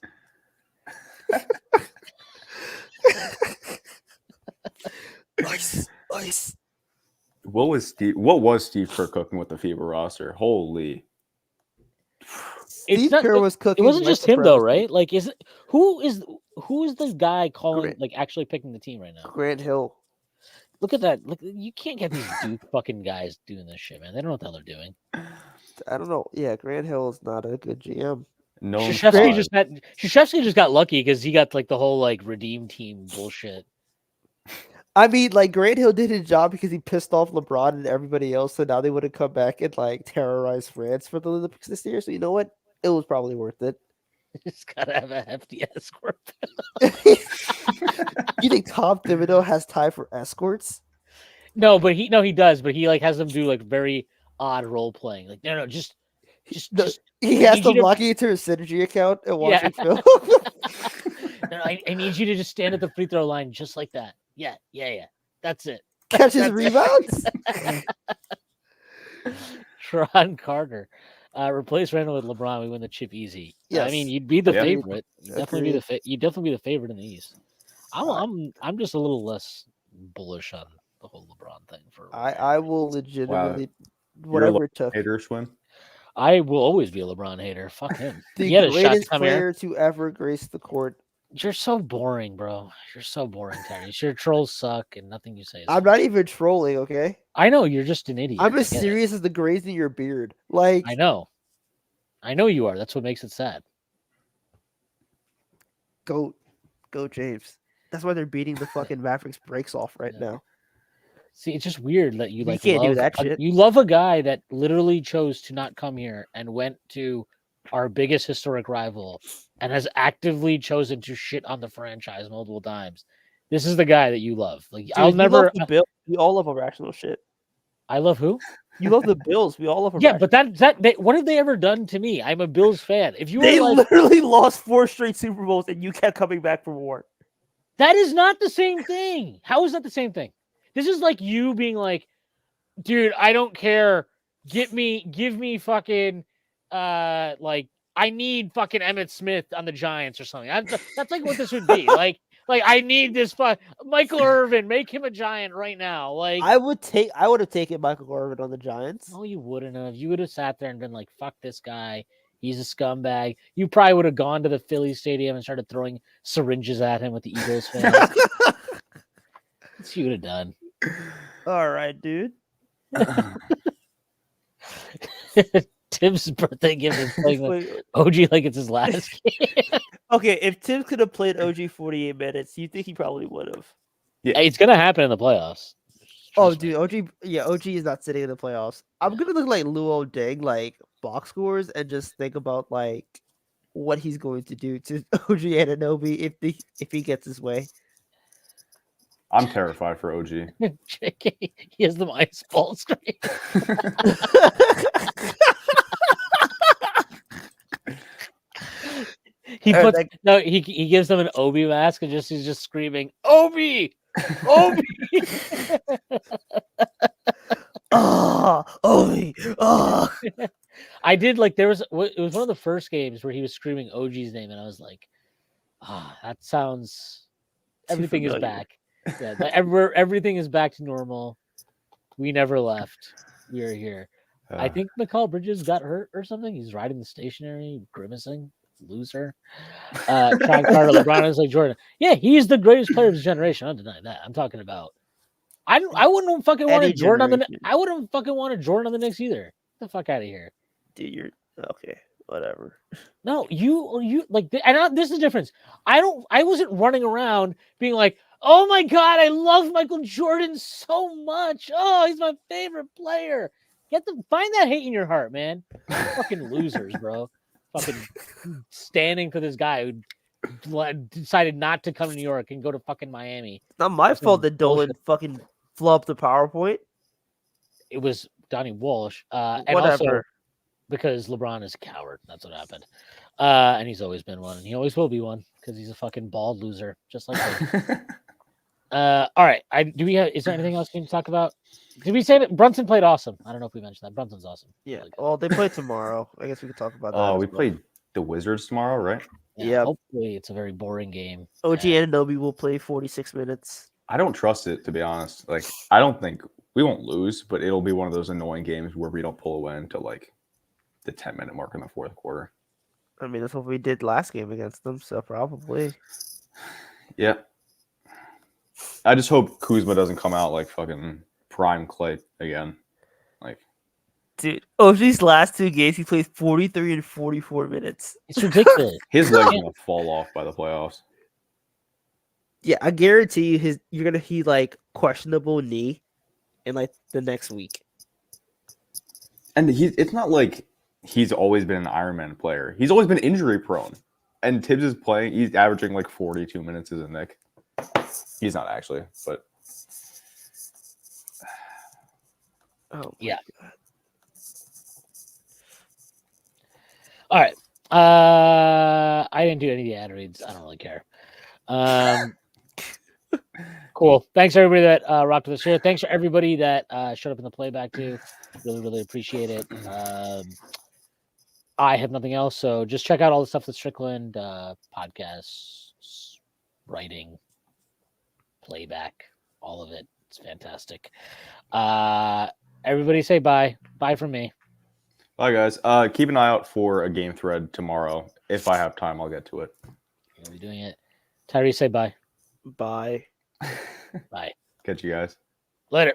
Ice. What was Steve Kerr cooking with the FIBA roster? Holy. Steve Kerr was cooking. It wasn't white just him though, supremacy. right? Like, who is the guy calling like actually picking the team right now? Grant Hill. Look at that! Look, you can't get these Duke fucking guys doing this shit, man. They don't know what the hell they're doing. I don't know. Yeah, Grant Hill is not a good GM. No. Krzyzewski just got lucky because he got like the whole like redeem team bullshit. I mean, like Grant Hill did his job because he pissed off LeBron and everybody else, so now they would have come back and like terrorize France for the Olympics this year. So you know what? It was probably worth it. Just gotta have a hefty escort. You think Tom Thibodeau has time for escorts? No, he does, but he like has them do like very odd role playing. Like no, just he has to log into his Synergy account and watching film. No, I need you to just stand at the free throw line just like that. Yeah. That's it. Catch his rebounds. Tron Carter. Replace Randle with LeBron. We win the chip easy. Yes. I mean, you'd be the favorite. Agreed. You'd definitely be the favorite in the East. I'm just a little less bullish on the whole LeBron thing. I will legitimately whatever it took. Hater swim. I will always be a LeBron hater. Fuck him. The He had a shot to greatest come player here. to ever grace the court. You're so boring, bro. You're so boring, Terry. Your trolls suck, and nothing you say is I'm funny. not even trolling, okay? I know you're just an idiot. I'm as serious as the grays in your beard. Like I know you are. That's what makes it sad. Go James. That's why they're beating the fucking Mavericks brakes off right now. See, it's just weird that you like can't do love that shit. You love a guy that literally chose to not come here and went to our biggest historic rival and has actively chosen to shit on the franchise multiple times. This is the guy that you love. Like, dude, I'll never. Love the Bills. We all love irrational shit. I love who? You love the Bills. We all love. Yeah, but what have they ever done to me? I'm a Bills fan. If you they were like, literally lost 4 straight Super Bowls and you kept coming back for more. That is not the same thing. How is that the same thing? This is like you being like, dude, I don't care. Give me fucking like I need fucking Emmitt Smith on the Giants or something. That's like what this would be. Like I need this Michael Irvin, make him a Giant right now. Like I would have taken Michael Irvin on the Giants. No, you wouldn't have. You would have sat there and been like, fuck this guy. He's a scumbag. You probably would have gone to the Philly stadium and started throwing syringes at him with the Eagles fans. That's what you would have done. All right, dude. Tim's birthday gift is playing with OG like it's his last game. Okay, if Tim could have played OG 48 minutes, you think he probably would have? Yeah, it's gonna happen in the playoffs. Trust dude, OG is not sitting in the playoffs. I'm gonna look like Luol Deng, like box scores, and just think about like what he's going to do to OG Anunoby if he gets his way. I'm terrified for OG. JK, he has the ice ball screen. He gives them an Obi mask and he's just screaming, Obi! Obi! Obi! Oh. I did like it was one of the first games where he was screaming OG's name, and I was like, that sounds everything is back. Yeah, everything is back to normal. We never left. We are here. I think Mikal Bridges got hurt or something. He's riding the stationary, grimacing, loser. Sean Carter, LeBron is like Jordan. Yeah, he's the greatest player of his generation. I'm denying that. I'm talking about. I wouldn't fucking want a Jordan on the. I wouldn't fucking want a Jordan on the Knicks either. Get the fuck out of here. Dude, you're okay. Whatever. No, you like, and this is the difference. I wasn't running around being like, oh my god, I love Michael Jordan so much. Oh, he's my favorite player. Find that hate in your heart, man. Fucking losers, bro. Fucking standing for this guy who decided not to come to New York and go to fucking Miami. It's not my fault that Dolan fucking flubbed the PowerPoint. It was Donnie Walsh. And Whatever. Also, because LeBron is a coward. That's what happened. And he's always been one. And he always will be one because he's a fucking bald loser, just like him. All right. Is there anything else we need to talk about? Did we say that Brunson played awesome? I don't know if we mentioned that. Brunson's awesome. Yeah. Really well, they play tomorrow. I guess we could talk about that. Oh, we played the Wizards tomorrow, right? Yeah. Hopefully it's a very boring game. OG Anunoby will play 46 minutes. I don't trust it, to be honest. Like, I don't think we won't lose, but it'll be one of those annoying games where we don't pull away until like the 10-minute mark in the fourth quarter. I mean, that's what we did last game against them, so probably. Yeah. I just hope Kuzma doesn't come out like fucking prime Clay again. Like, dude, OG's last two games, he played 43 and 44 minutes. It's ridiculous. His legs are gonna fall off by the playoffs. Yeah, I guarantee you you're gonna see like questionable knee in like the next week. And it's not like he's always been an Ironman player. He's always been injury prone. And Tibbs is playing. He's averaging like 42 minutes as a Knick. He's not actually, but yeah. All right. I didn't do any of the ad reads. I don't really care. Cool. Thanks everybody that rocked with us here. Thanks for everybody that showed up in the playback too. Really, really appreciate it. I have nothing else, so just check out all the stuff that Strickland podcasts, writing, playback, all of it. It's fantastic. Everybody say bye. Bye from me. Bye, guys. Keep an eye out for a game thread tomorrow. If I have time, I'll get to it. We'll be doing it. Tyree, say bye. Bye. Bye. Catch you guys. Later.